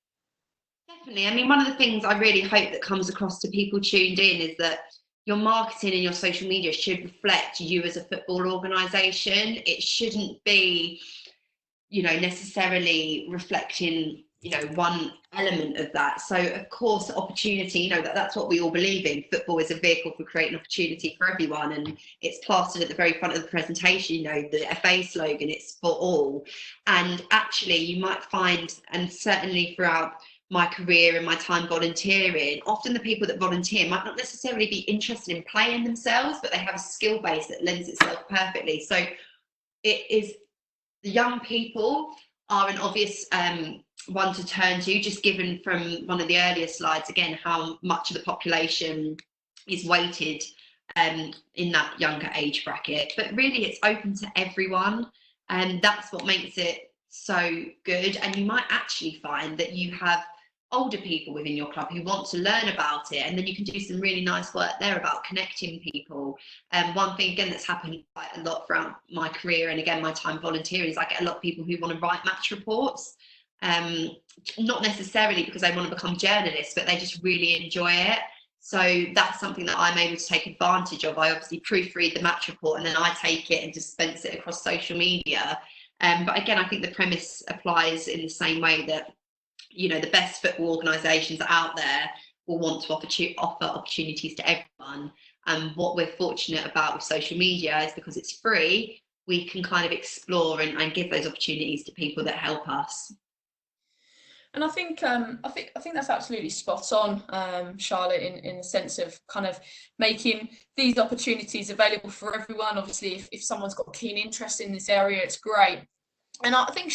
Definitely. I mean, one of the things I really hope that comes across to people tuned in is that your marketing and your social media should reflect you as a football organisation. It shouldn't be, you know, necessarily reflecting, you know, one element of that. So of course, opportunity, you know, that's what we all believe in. Football is a vehicle for creating opportunity for everyone, and it's plastered at the very front of the presentation, you know, the FA slogan, it's for all. And actually you might find, and certainly throughout my career and my time volunteering, often the people that volunteer might not necessarily be interested in playing themselves, but they have a skill base that lends itself perfectly. So it is, the young people are an obvious one to turn to, just given from one of the earlier slides, again, how much of the population is weighted in that younger age bracket. But really it's open to everyone, and that's what makes it so good. And you might actually find that you have older people within your club who want to learn about it, and then you can do some really nice work there about connecting people. One thing again that's happened quite a lot throughout my career and again my time volunteering is I get a lot of people who want to write match reports, not necessarily because they want to become journalists, but they just really enjoy it. So that's something that I'm able to take advantage of. I obviously proofread the match report and then I take it and dispense it across social media. But again, I think the premise applies in the same way that, you know, the best football organisations out there will want to offer opportunities to everyone. And what we're fortunate about with social media is because it's free, we can kind of explore and give those opportunities to people that help us. And I think that's absolutely spot on, Charlotte, in the sense of kind of making these opportunities available for everyone. Obviously, if someone's got a keen interest in this area, it's great. And I think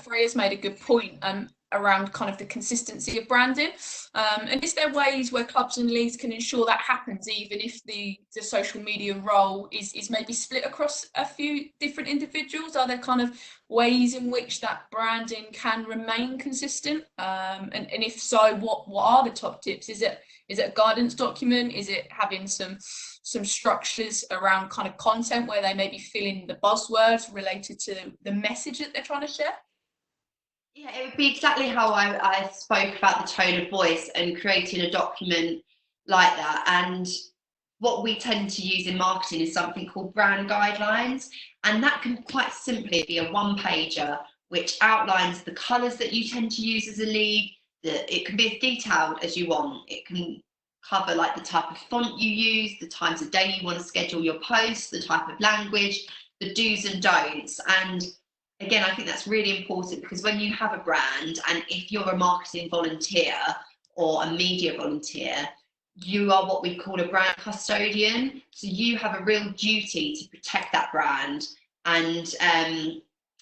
Freya's made a good point around kind of the consistency of branding. And is there ways where clubs and leagues can ensure that happens, even if the social media role is maybe split across a few different individuals? are there kind of ways in which that branding can remain consistent? And if so, what are the top tips? Is it a guidance document? Is it having some structures around kind of content where they maybe fill in the buzzwords related to the message that they're trying to share? Yeah, it would be exactly how I spoke about the tone of voice and creating a document like that. And what we tend to use in marketing is something called brand guidelines. And that can quite simply be a one-pager which outlines the colours that you tend to use as a league. It can be as detailed as you want. It can cover like the type of font you use, the times of day you want to schedule your posts, the type of language, the do's and don'ts. And again, I think that's really important, because when you have a brand, and if you're a marketing volunteer or a media volunteer, you are what we call a brand custodian. So you have a real duty to protect that brand and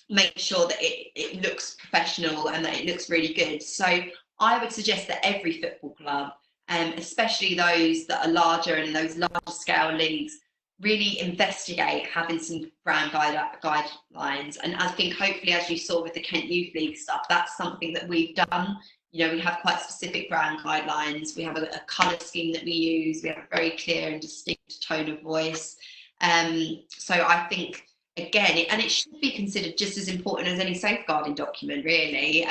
make sure that it looks professional and that it looks really good. So I would suggest that every football club, especially those that are larger and those larger scale leagues, really investigate having some brand guidelines. And I think hopefully, as you saw with the Kent Youth League stuff, that's something that we've done. You know, we have quite specific brand guidelines. We have a colour scheme that we use. We have a very clear and distinct tone of voice. So I think, again, it should be considered just as important as any safeguarding document, really.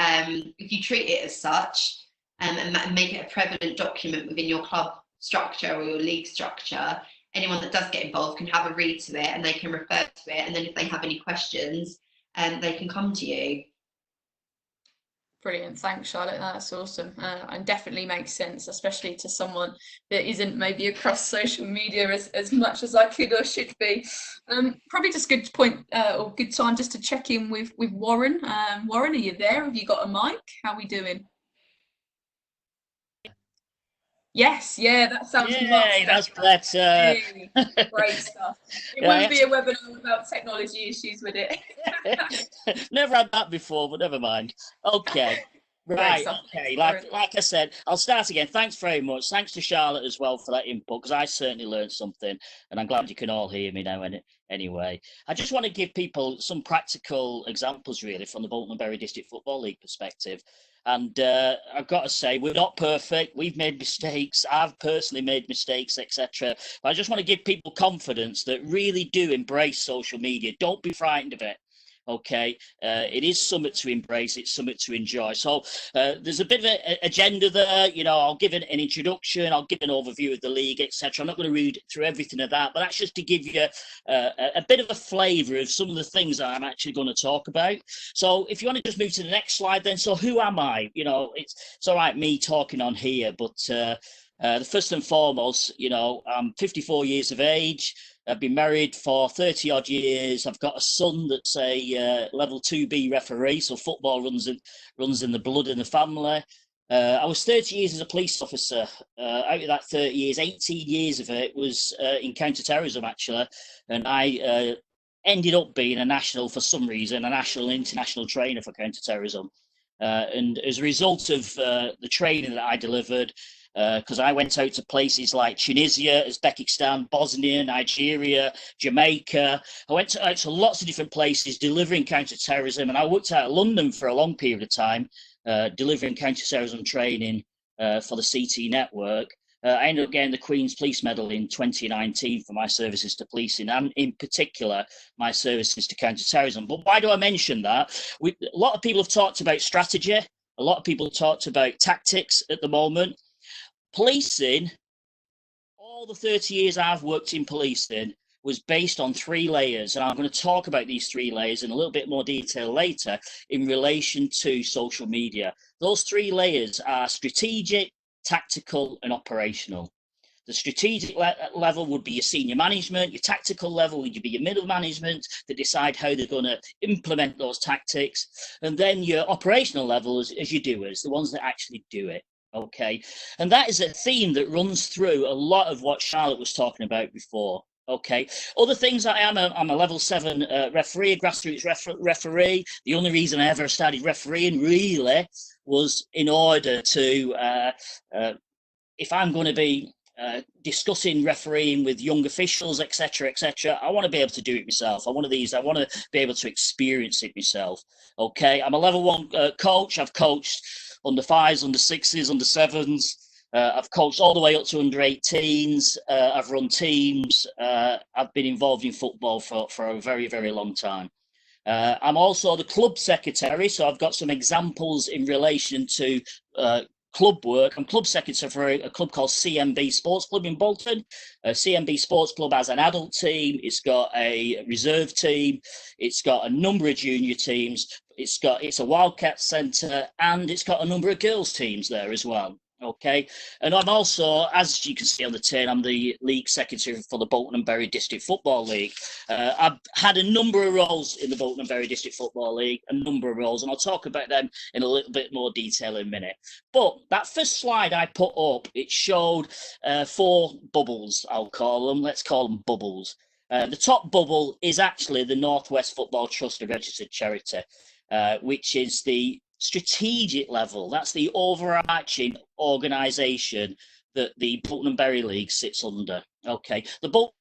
If you treat it as such, and make it a prevalent document within your club structure or your league structure, anyone that does get involved can have a read to it and they can refer to it. And then if they have any questions, they can come to you. Brilliant, thanks Charlotte, that's awesome, and definitely makes sense, especially to someone that isn't maybe across social media as much as I could or should be. Probably just good point or good time just to check in with Warren. Warren, are you there? Have you got a mic? How are we doing? Yes, yeah, that sounds Yay, that's better. Great stuff. It wouldn't be a webinar without technology issues, would it? Never had that before, but never mind. Okay. Right, okay, like I said, I'll start again. Thanks very much. Thanks to Charlotte as well for that input, because I certainly learned something, and I'm glad you can all hear me now anyway. I just want to give people some practical examples, really, from the Bolton and Bury District Football League perspective. And I've got to say, we're not perfect. We've made mistakes. I've personally made mistakes, etc. But I just want to give people confidence that really do embrace social media. Don't be frightened of it. Okay, it is something to embrace, it's something to enjoy. So there's a bit of an agenda there. You know, I'll give an introduction, I'll give an overview of the league, etc. I'm not going to read through everything of that, but that's just to give you a bit of a flavour of some of the things that I'm actually going to talk about. So if you want to just move to the next slide then. So who am I? You know, it's all right me talking on here, but the first and foremost, you know, I'm 54 years of age. I've been married for 30 odd years. I've got a son that's a level 2B referee, so football runs in the blood in the family. I was 30 years as a police officer. Out of that 30 years, 18 years of it was in counter-terrorism, actually. And I ended up being a national, for some reason, a national and international trainer for counter-terrorism. And as a result of the training that I delivered, because I went out to places like Tunisia, Uzbekistan, Bosnia, Nigeria, Jamaica. I went out to lots of different places delivering counter-terrorism, and I worked out of London for a long period of time, delivering counter-terrorism training for the CT network. I ended up getting the Queen's Police Medal in 2019 for my services to policing, and in particular, my services to counter-terrorism. But why do I mention that? A lot of people have talked about strategy. A lot of people have talked about tactics at the moment. Policing, all the 30 years I've worked in policing, was based on 3 layers. And I'm going to talk about these 3 layers in a little bit more detail later in relation to social media. Those 3 layers are strategic, tactical, and operational. The strategic level would be your senior management. Your tactical level would be your middle management that decide how they're going to implement those tactics. And then your operational level is your doers, the ones that actually do it. Okay, and that is a theme that runs through a lot of what Charlotte was talking about before. Okay, other things I'm a level 7 referee, a grassroots referee. The only reason I ever started refereeing really was in order to, if I'm going to be discussing refereeing with young officials, etc., etc. I want to be able to do it myself. I want to be able to experience it myself. Okay, I'm a level 1 coach. I've coached under 5s, under 6s, under 7s. I've coached all the way up to under 18s. I've run teams. I've been involved in football for a very, very long time. I'm also the club secretary, so I've got some examples in relation to club work. I'm club secretary for a club called CMB Sports Club in Bolton. CMB Sports Club has an adult team, it's got a reserve team, it's got a number of junior teams, it's a Wildcat Centre, and it's got a number of girls teams there as well. Okay, and I'm also, as you can see on the tin, I'm the league secretary for the Bolton and Bury District Football League. I've had a number of roles in the Bolton and Bury District Football League, a number of roles, and I'll talk about them in a little bit more detail in a minute. But that first slide I put up, it showed 4 bubbles, I'll call them. Let's call them bubbles. The top bubble is actually the North West Football Trust, a registered charity, which is the strategic level. That's the overarching organisation that the Bolton and Bury League sits under. Okay, the Bolton,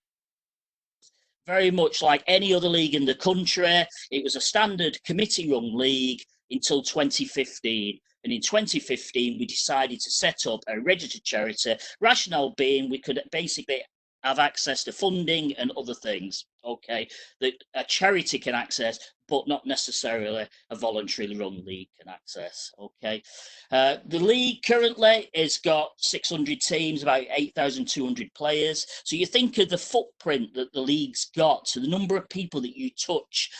very much like any other league in the country, it was a standard committee-run league until 2015. And in 2015, we decided to set up a registered charity, rationale being we could basically have access to funding and other things, okay, that a charity can access, but not necessarily a voluntarily run league can access, okay. The league currently has got 600 teams, about 8,200 players. So you think of the footprint that the league's got, so the number of people that you touch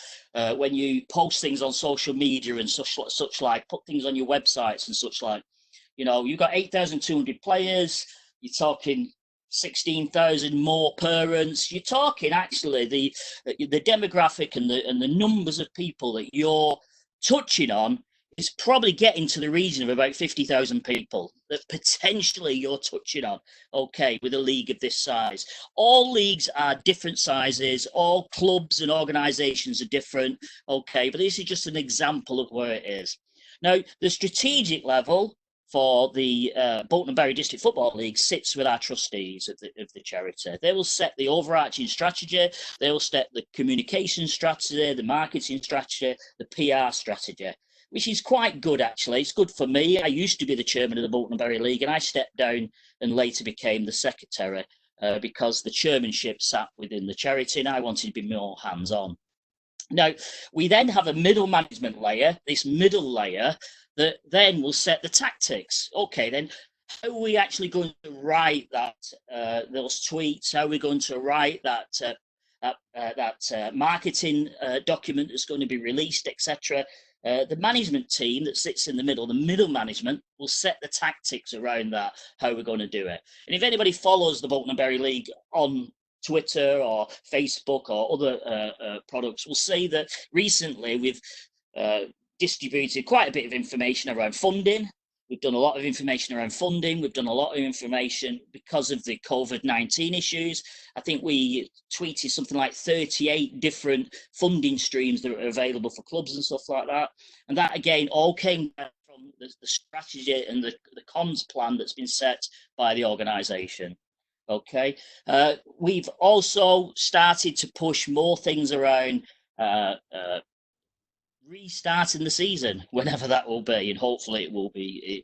when you post things on social media and such like, put things on your websites and such like. You know, you've got 8,200 players, you're talking 16,000 more parents. You're talking actually the demographic and the numbers of people that you're touching on is probably getting to the region of about 50,000 people that potentially you're touching on, okay, with a league of this size. All leagues are different sizes, all clubs and organisations are different, okay, but this is just an example of where it is. Now, the strategic level for the Bolton and Bury District Football League sits with our trustees of the charity. They will set the overarching strategy, they will set the communication strategy, the marketing strategy, the PR strategy, which is quite good actually. It's good for me. I used to be the chairman of the Bolton and Bury League, and I stepped down and later became the secretary because the chairmanship sat within the charity and I wanted to be more hands-on. Now, we then have a middle management layer, this middle layer, that then will set the tactics. Okay, then how are we actually going to write that those tweets? How are we going to write that marketing document that's going to be released, etc.? The management team that sits in the middle management, will set the tactics around that, how we're going to do it. And if anybody follows the Bolton and Bury League on Twitter or Facebook or other products, will see that recently we've distributed quite a bit of information around funding. We've done a lot of information around funding. We've done a lot of information because of the COVID-19 issues. I think we tweeted something like 38 different funding streams that are available for clubs and stuff like that. And that, again, all came from the strategy and the comms plan that's been set by the organisation. Okay. We've also started to push more things around restarting the season, whenever that will be, and hopefully it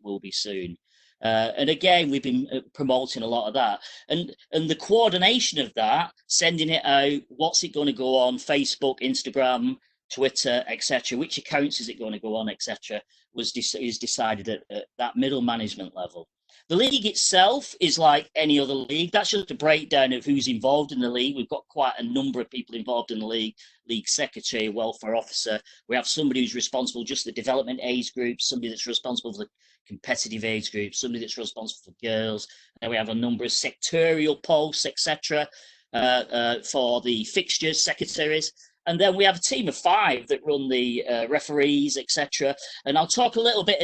will be soon. And again, we've been promoting a lot of that, and the coordination of that, sending it out, what's it going to go on Facebook, Instagram, Twitter, etc. Which accounts is it going to go on, etc. is decided at that middle management level. The league itself is like any other league. That's just a breakdown of who's involved in the league. We've got quite a number of people involved in the league secretary, welfare officer. We have somebody who's responsible just the development age groups, somebody that's responsible for the competitive age groups, somebody that's responsible for girls. And we have a number of sectorial posts, etc. For the fixtures, secretaries. And then we have a team of 5 that run the referees, etc. And I'll talk a little bit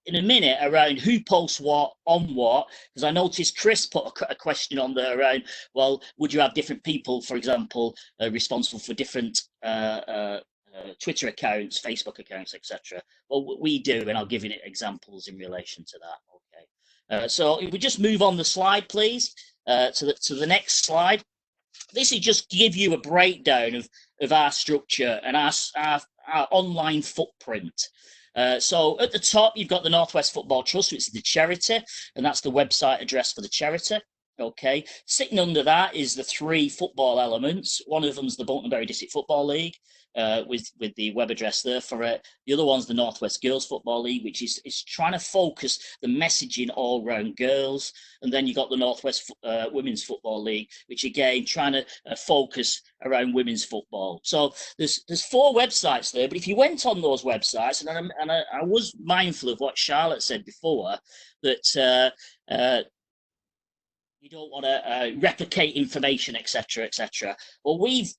in a minute around who posts what on what, because I noticed Chris put a question on there around, well, would you have different people, for example, responsible for different Twitter accounts, Facebook accounts, etc. Well, we do, and I'll give you examples in relation to that. Okay. So if we just move on the slide, please. to the next slide. This is just to give you a breakdown of our structure and our online footprint. So at the top, you've got the Northwest Football Trust, which is the charity, and that's the website address for the charity. Okay, sitting under that is the 3 football elements. One of them is the Bolton Berry District Football League, with the web address there for it. The other one's the Northwest Girls Football League, which is trying to focus the messaging all around girls. And then you've got the Northwest Women's Football League, which again trying to focus around women's football. So there's 4 websites there, but if you went on those websites, and I was mindful of what Charlotte said before, that you don't want to replicate information, etc., etc. Well, we've,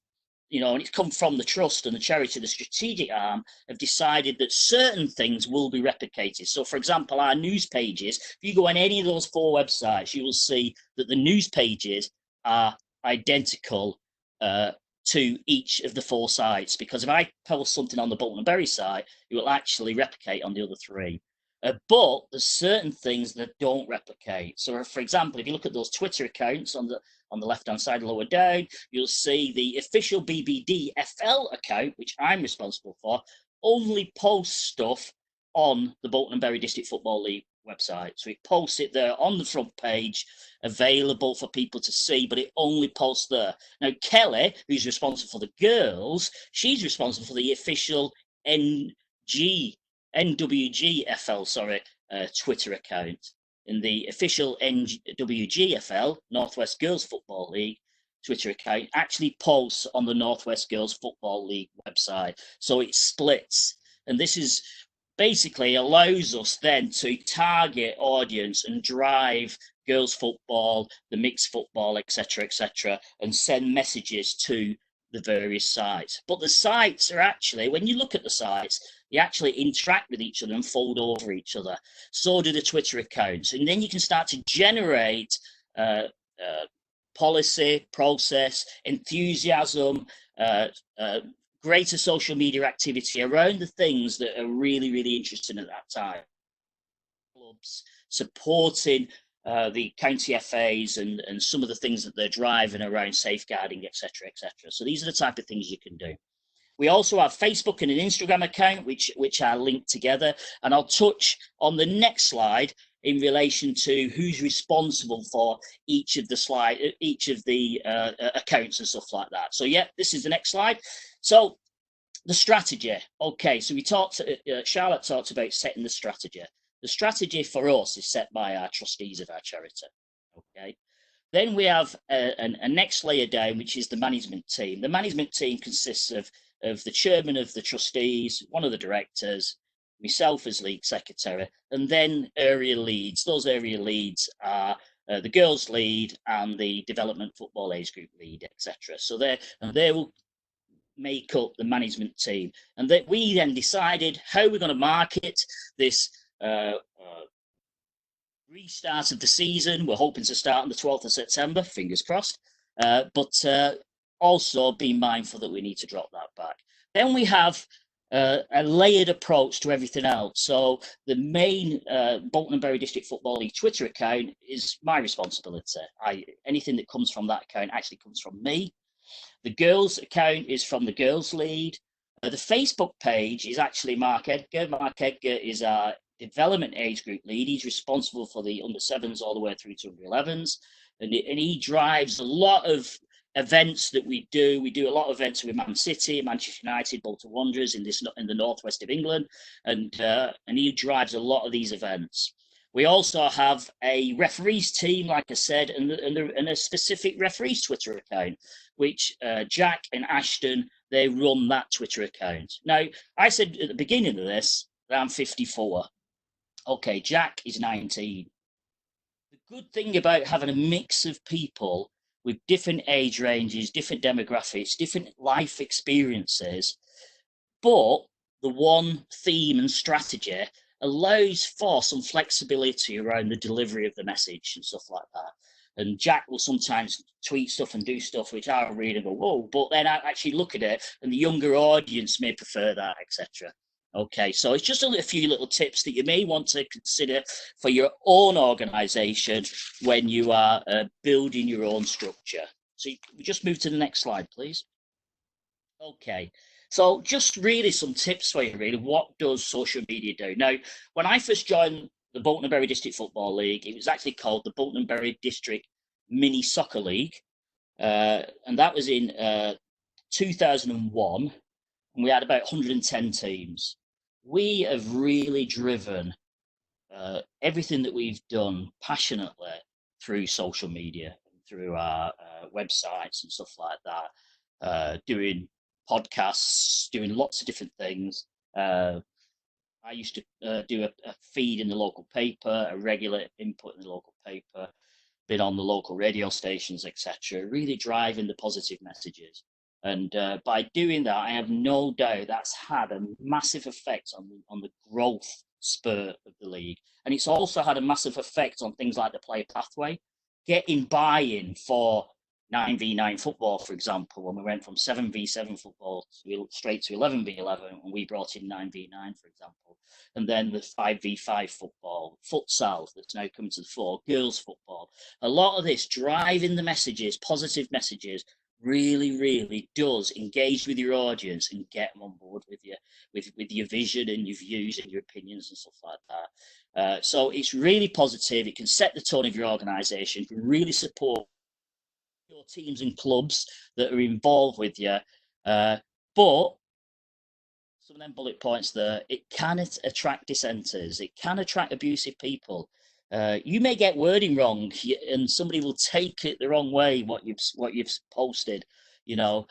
and it's come from the trust and the charity, the strategic arm, have decided that certain things will be replicated. So, for example, our news pages, if you go on any of those 4 websites, you will see that the news pages are identical to each of the 4 sites, because if I post something on the Bolton and Berry site, it will actually replicate on the other 3. But there's certain things that don't replicate. So, for example, if you look at those Twitter accounts on the left-hand side, lower down, you'll see the official BBD FL account, which I'm responsible for, only posts stuff on the Bolton and Berry District Football League website. So it posts it there on the front page, available for people to see, but it only posts there. Now, Kelly, who's responsible for the girls, she's responsible for the official NWGFL, Twitter account. In the official NWGFL, Northwest Girls Football League Twitter account, actually posts on the Northwest Girls Football League website. So it splits. And this is basically allows us then to target audience and drive girls football, the mixed football, etc., etc., and send messages to the various sites. But the sites are actually, when you look at the sites, they actually interact with each other and fold over each other. So do the Twitter accounts. And then you can start to generate policy, process, enthusiasm, greater social media activity around the things that are really, really interesting at that time. Clubs supporting the county FAs and some of the things that they're driving around safeguarding, etc., etc. So these are the type of things you can do. We also have Facebook and an Instagram account, which are linked together. And I'll touch on the next slide in relation to who's responsible for each of the accounts and stuff like that. So yeah, this is the next slide. So the strategy. Okay, so Charlotte talked about setting the strategy. The strategy for us is set by our trustees of our charity. Okay. Then we have a next layer down, which is the management team. The management team consists of the chairman of the trustees, one of the directors, myself as league secretary, and then area leads. Those area leads are the girls lead and the development football age group lead, etc. So they will make up the management team. And that we then decided how we're going to market this restart of the season. We're hoping to start on the 12th of September, fingers crossed. But also be mindful that we need to drop that back. Then we have a layered approach to everything else. So the main Bolton and Berry District Football League Twitter account is my responsibility. Anything that comes from that account actually comes from me. The girls account is from the girls lead. The Facebook page is actually Mark Edgar. Mark Edgar is our development age group lead. He's responsible for the under 7s all the way through to under 11s. And he drives a lot of events that we do. We do a lot of events with Man City, Manchester United, Bolton Wanderers in the northwest of England, and he drives a lot of these events. We also have a referees team, like I said, and a specific referees Twitter account, which Jack and Ashton, they run that Twitter account. Now, I said at the beginning of this that I'm 54. Okay, Jack is 19. The good thing about having a mix of people with different age ranges, different demographics, different life experiences, but the one theme and strategy allows for some flexibility around the delivery of the message and stuff like that. And Jack will sometimes tweet stuff and do stuff which I'll read and go, whoa, but then I actually look at it and the younger audience may prefer that, etc. Okay, so it's just a few little tips that you may want to consider for your own organisation when you are building your own structure. So we just move to the next slide, please. Okay, so just really some tips for you, really. What does social media do? Now, when I first joined the Bolton and Bury District Football League, it was actually called the Bolton and Bury District Mini Soccer League, and that was in 2001, and we had about 110 teams. We have really driven everything that we've done passionately through social media, through our websites and stuff like that, doing podcasts, doing lots of different things. I used to do a feed in the local paper, a regular input in the local paper, been on the local radio stations, etc., really driving the positive messages. And by doing that, I have no doubt that's had a massive effect on the growth spurt of the league. And it's also had a massive effect on things like the player pathway, getting buy-in for 9v9 football, for example, when we went from 7v7 football straight to 11v11, and we brought in 9v9, for example. And then the 5v5 football, futsal that's now come to the fore, girls football. A lot of this driving the messages, positive messages, really does engage with your audience and get them on board with you, with your vision and your views and your opinions and stuff like that. So it's really positive. It can set the tone of your organisation, can really support your teams and clubs that are involved with you. But some of them bullet points there, it can attract dissenters, it can attract abusive people. You may get wording wrong, and somebody will take it the wrong way. What you've posted, you know,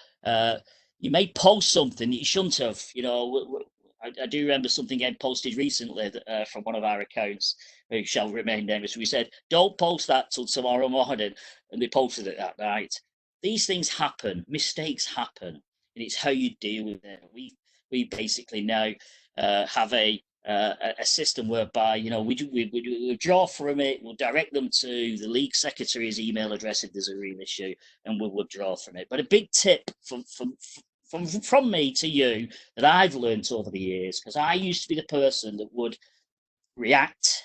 you may post something that you shouldn't have. You know, I do remember something getting posted recently from one of our accounts, who shall remain nameless. We said, "Don't post that till tomorrow morning," and they posted it that night. These things happen, mistakes happen, and it's how you deal with it. We basically now have a system whereby, you know, we draw from it, we'll direct them to the league secretary's email address if there's a real issue, and we'll withdraw from it. But a big tip from me to you that I've learned over the years, because I used to be the person that would react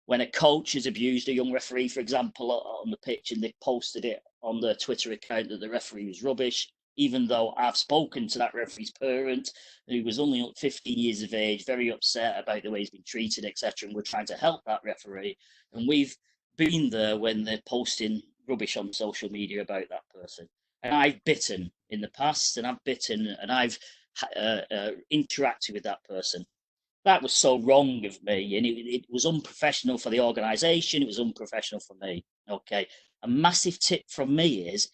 when a coach has abused a young referee, for example, on the pitch, and they posted it on their Twitter account that the referee was rubbish, even though I've spoken to that referee's parent, who was only 15 years of age, very upset about the way he's been treated, etc. And we're trying to help that referee. And we've been there when they're posting rubbish on social media about that person. And I've bitten in the past, and I've bitten, and I've interacted with that person. That was so wrong of me, and it was unprofessional for the organisation. It was unprofessional for me. Okay, a massive tip from me is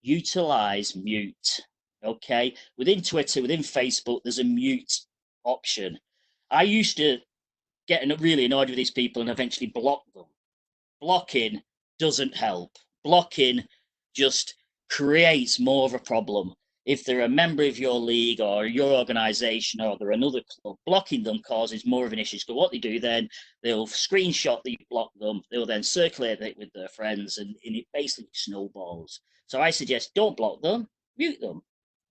utilize mute. Okay, within Twitter, within Facebook, there's a mute option. I used to get really annoyed with these people and eventually block them. Blocking doesn't help. Blocking just creates more of a problem. If they're a member of your league or your organisation, or they're another club, blocking them causes more of an issue. So what they do then, they'll screenshot that you blocked them, they'll then circulate it with their friends, and it basically snowballs. So I suggest don't block them, mute them.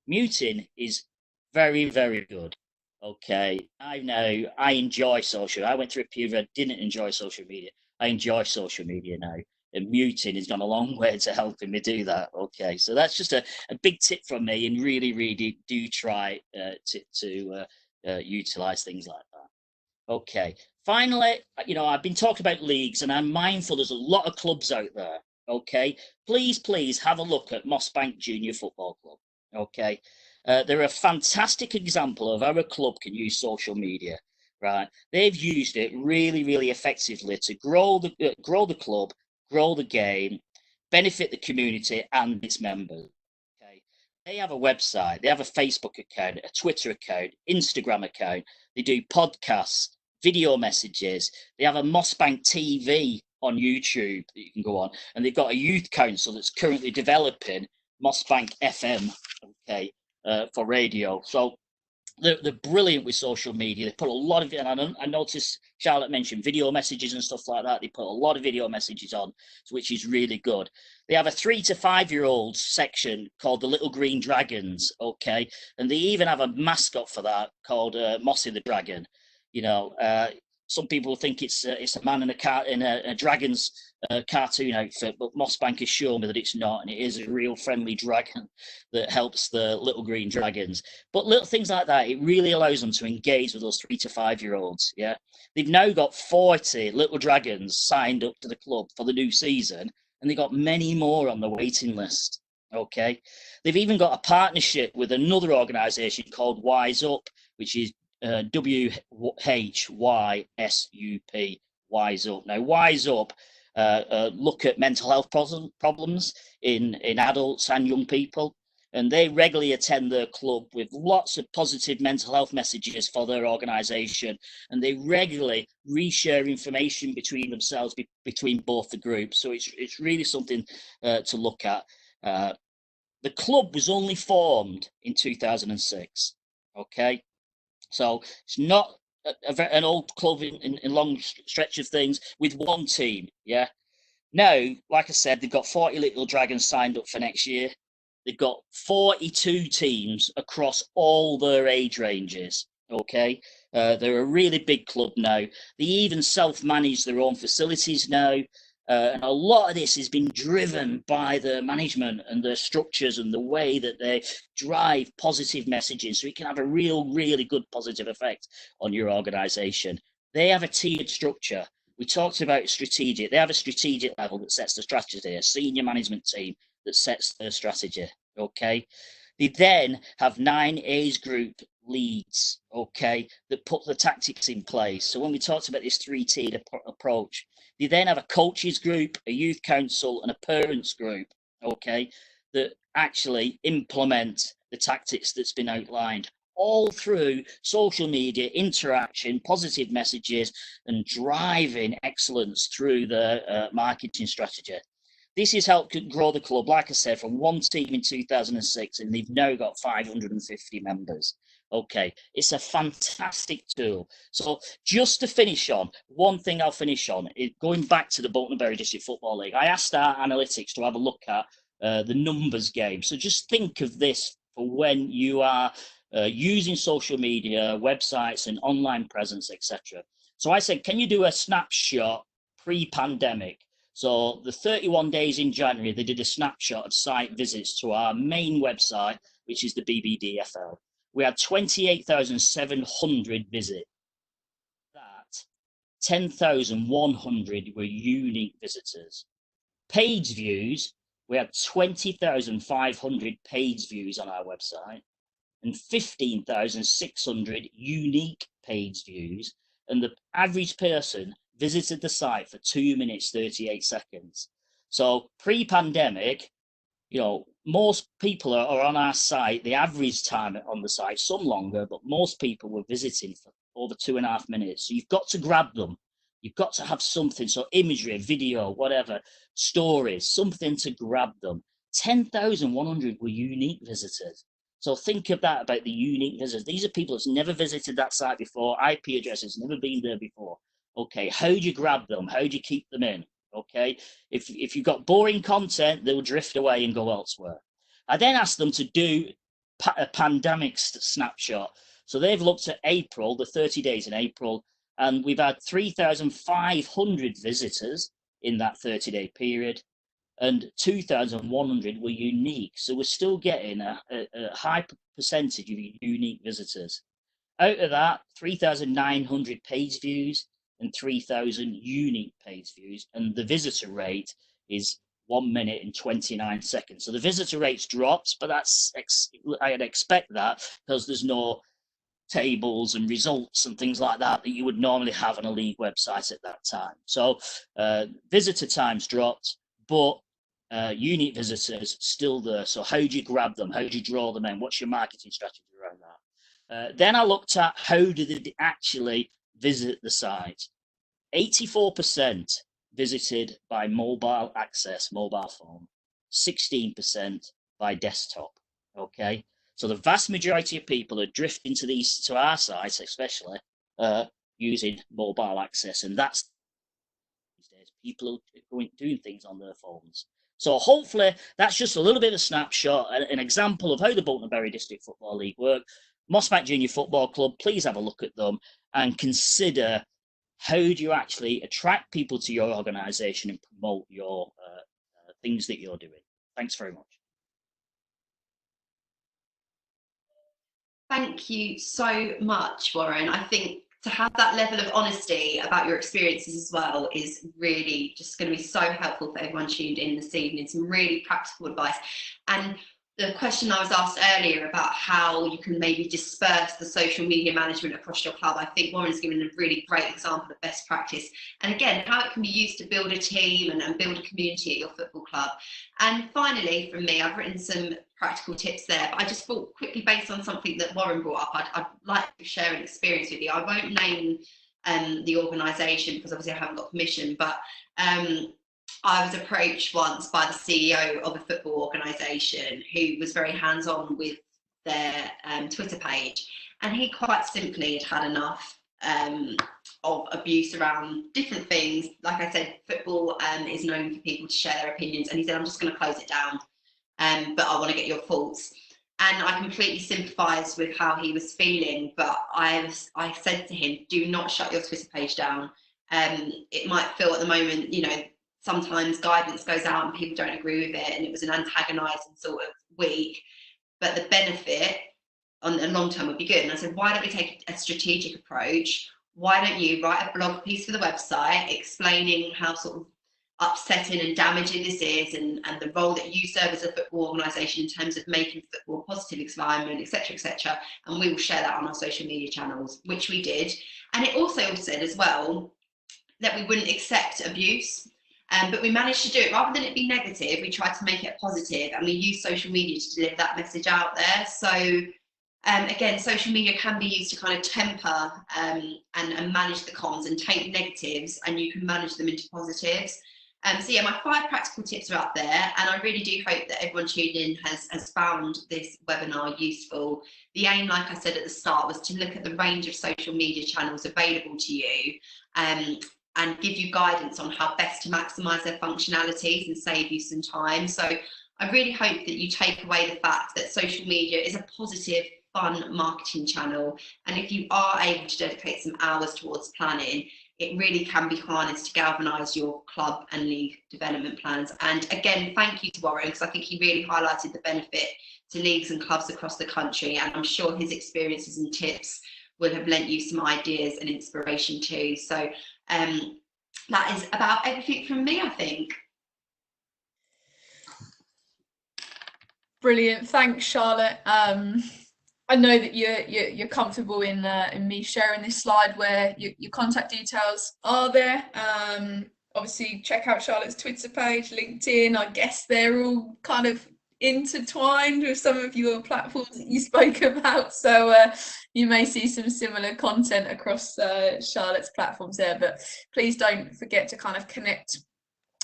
Muting is very good. Okay, I enjoy social. I went through a period where I didn't enjoy social media. I enjoy social media now, and muting has gone a long way to helping me do that. Okay, so that's just a big tip from me, and really do try to utilize things like that. Okay, finally, you know, I've been talking about leagues, and I'm mindful there's a lot of clubs out there. Okay, please have a look at Mossbank Junior Football Club. Okay, they're a fantastic example of how a club can use social media. Right, they've used it really effectively to grow the club, grow the game, benefit the community and its members. Okay, they have a website, they have a Facebook account, a Twitter account, Instagram account. They do podcasts, video messages. They have a Mossbank TV on YouTube that you can go on, and they've got a youth council that's currently developing Mossbank FM, okay, for radio. So they're brilliant with social media. They put a lot of it, and I noticed Charlotte mentioned video messages and stuff like that. They put a lot of video messages on, which is really good. They have a 3 to 5 year olds section called the Little Green Dragons, okay, and they even have a mascot for that called Mossy the Dragon. You know, some people think it's a man in a dragon's cartoon outfit, but Mossbank has shown me that it's not, and it is a real friendly dragon that helps the Little Green Dragons. But little things like that, it really allows them to engage with those 3 to 5 year olds. Yeah, they've now got 40 little dragons signed up to the club for the new season, and they've got many more on the waiting list. Okay, they've even got a partnership with another organisation called Wise Up, which is WHYSUP, Wise Up. Now, Wise Up look at mental health problems in adults and young people, and they regularly attend their club with lots of positive mental health messages for their organisation, and they regularly reshare information between themselves, between both the groups. So it's really something to look at. The club was only formed in 2006, okay? So it's not an old club in long stretch of things with one team, yeah? Now, like I said, they've got 40 little dragons signed up for next year. They've got 42 teams across all their age ranges. Okay, they're a really big club now. They even self-manage their own facilities now, and a lot of this has been driven by the management and the structures and the way that they drive positive messaging, so it can have a really good positive effect on your organisation. They have a tiered structure. We talked about strategic. They have a strategic level that sets the strategy, a senior management team that sets their strategy. Okay. They then have 9 age group leads, okay, that put the tactics in place. So when we talked about this 3-tiered approach, they then have a coaches group, a youth council, and a parents group, okay, that actually implement the tactics that's been outlined, all through social media interaction, positive messages, and driving excellence through the marketing strategy. This has helped grow the club, like I said, from one team in 2006, and they've now got 550 members. Okay, it's a fantastic tool. So just to finish on, one thing I'll finish on is going back to the Bolton Bury District Football League. I asked our analytics to have a look at the numbers game. So just think of this for when you are using social media, websites, and online presence, etc. So I said, can you do a snapshot pre-pandemic? So the 31 days in January, they did a snapshot of site visits to our main website, which is the BBDFL. We had 28,700 visits. That 10,100 were unique visitors. Page views, we had 20,500 page views on our website and 15,600 unique page views. And the average person visited the site for 2 minutes 38 seconds. So pre-pandemic, you know, most people are on our site, the average time on the site, some longer, but most people were visiting for over 2.5 minutes. So you've got to grab them. You've got to have something, so imagery, video, whatever, stories, something to grab them. 10,100 were unique visitors. So think of that about the unique visitors. These are people that's never visited that site before, IP addresses, never been there before. Okay, how do you grab them? How do you keep them in? Okay, if you've got boring content, they'll drift away and go elsewhere. I then asked them to do a pandemic snapshot. So they've looked at April, the 30 days in April, and we've had 3,500 visitors in that 30-day period, and 2,100 were unique. So we're still getting a high percentage of unique visitors. Out of that, 3,900 page views and 3,000 unique page views, and the visitor rate is 1 minute and 29 seconds. So the visitor rate's dropped, but I'd expect that because there's no tables and results and things like that you would normally have on a league website at that time. So visitor time's dropped, but unique visitors still there. So how do you grab them? How do you draw them in? What's your marketing strategy around that? Then I looked at how did they actually visit the site. 84% visited by mobile access, mobile phone, 16% by desktop. Okay, So the vast majority of people are drifting to our sites, especially using mobile access, and that's these days people are doing things on their phones. So hopefully that's just a little bit of a snapshot, an example of how the Bolton and Bury District Football League work. Mossback Junior Football Club, please have a look at them and consider how do you actually attract people to your organisation and promote your things that you're doing. Thanks very much. Thank you so much, Warren. I think to have that level of honesty about your experiences as well is really just going to be so helpful for everyone tuned in this evening. Some really practical advice. And the question I was asked earlier about how you can maybe disperse the social media management across your club, I think Warren's given a really great example of best practice. And again, how it can be used to build a team and build a community at your football club. And finally, from me, I've written some practical tips there, but I just thought quickly based on something that Warren brought up, I'd like to share an experience with you. I won't name the organisation because obviously I haven't got permission, but I was approached once by the CEO of a football organisation who was very hands-on with their Twitter page, and he quite simply had enough of abuse around different things. Like I said, football is known for people to share their opinions, and he said, I'm just going to close it down, but I want to get your thoughts. And I completely sympathise with how he was feeling, but I said to him, do not shut your Twitter page down. It might feel at the moment, you know, sometimes guidance goes out and people don't agree with it, and it was an antagonising sort of week, but the benefit on the long term would be good. And I said, why don't we take a strategic approach? Why don't you write a blog piece for the website explaining how sort of upsetting and damaging this is, and the role that you serve as a football organisation in terms of making football a positive environment, etc., and we will share that on our social media channels, which we did. And it also said as well that we wouldn't accept abuse. But we managed to do it. Rather than it be negative, we tried to make it positive, and we use social media to deliver that message out there. So again, social media can be used to kind of temper and manage the comms and take negatives, and you can manage them into positives. So yeah, my 5 practical tips are out there, and I really do hope that everyone tuned in has found this webinar useful. The aim, like I said at the start, was to look at the range of social media channels available to you, and give you guidance on how best to maximise their functionalities and save you some time. So I really hope that you take away the fact that social media is a positive, fun marketing channel. And if you are able to dedicate some hours towards planning, it really can be harnessed to galvanise your club and league development plans. And again, thank you to Warren, because I think he really highlighted the benefit to leagues and clubs across the country. And I'm sure his experiences and tips will have lent you some ideas and inspiration too. So that is about everything from me, I think. Brilliant, thanks, Charlotte. I know that you're comfortable in me sharing this slide where your contact details are there. Obviously, check out Charlotte's Twitter page, LinkedIn. I guess they're all kind of intertwined with some of your platforms that you spoke about, so you may see some similar content across Charlotte's platforms there. But please don't forget to kind of connect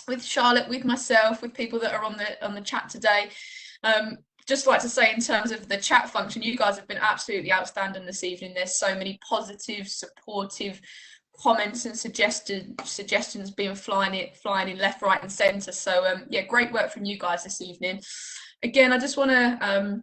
with Charlotte, with myself, with people that are on the chat today. Just like to say, in terms of the chat function, you guys have been absolutely outstanding this evening. There's so many positive, supportive comments and suggestions being flying in left, right and centre. So yeah, great work from you guys this evening. Again, I just want to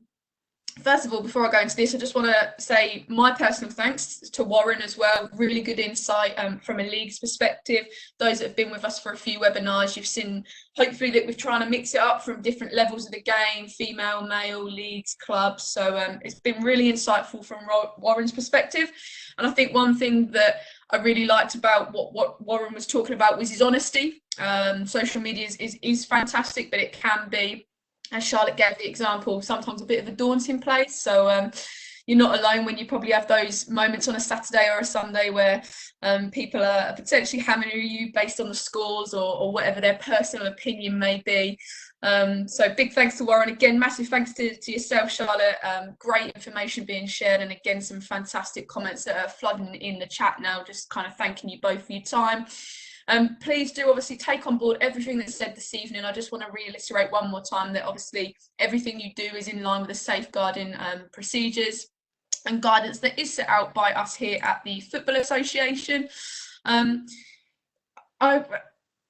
first of all, before I go into this, I just want to say my personal thanks to Warren as well. Really good insight from a league's perspective. Those that have been with us for a few webinars, you've seen hopefully that we're trying to mix it up from different levels of the game, female, male, leagues, clubs. So it's been really insightful from Warren's perspective. And I think one thing that I really liked about what Warren was talking about was his honesty. Social media is fantastic, but it can be, as Charlotte gave the example, sometimes a bit of a daunting place. So you're not alone when you probably have those moments on a Saturday or a Sunday where people are potentially hammering you based on the scores or whatever their personal opinion may be. So big thanks to Warren. Again, massive thanks to yourself, Charlotte. Great information being shared, and again, some fantastic comments that are flooding in the chat now, just kind of thanking you both for your time. Please do obviously take on board everything that's said this evening. I just want to reiterate one more time that obviously everything you do is in line with the safeguarding procedures and guidance that is set out by us here at the Football Association.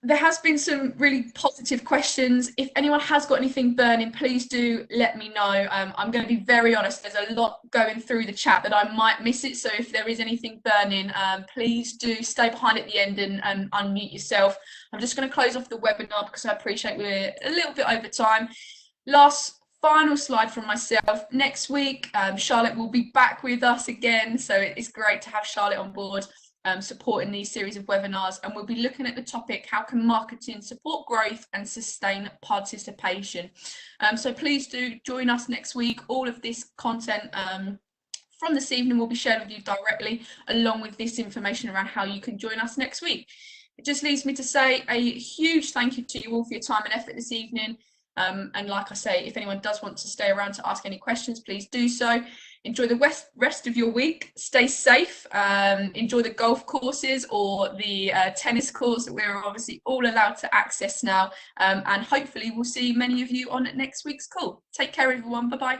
There has been some really positive questions. If anyone has got anything burning, please do let me know. I'm going to be very honest, there's a lot going through the chat that I might miss it. So if there is anything burning, please do stay behind at the end and unmute yourself. I'm just going to close off the webinar because I appreciate we're a little bit over time. Final slide from myself. Next week, Charlotte will be back with us again. So it's great to have Charlotte on board. Supporting these series of webinars, and we'll be looking at the topic, how can marketing support growth and sustain participation? So please do join us next week. All of this content from this evening will be shared with you directly, along with this information around how you can join us next week. It just leaves me to say a huge thank you to you all for your time and effort this evening. And like I say, if anyone does want to stay around to ask any questions, please do so. Enjoy the rest of your week. Stay safe. Enjoy the golf courses or the tennis courts that we're obviously all allowed to access now. And hopefully we'll see many of you on next week's call. Take care, everyone. Bye-bye.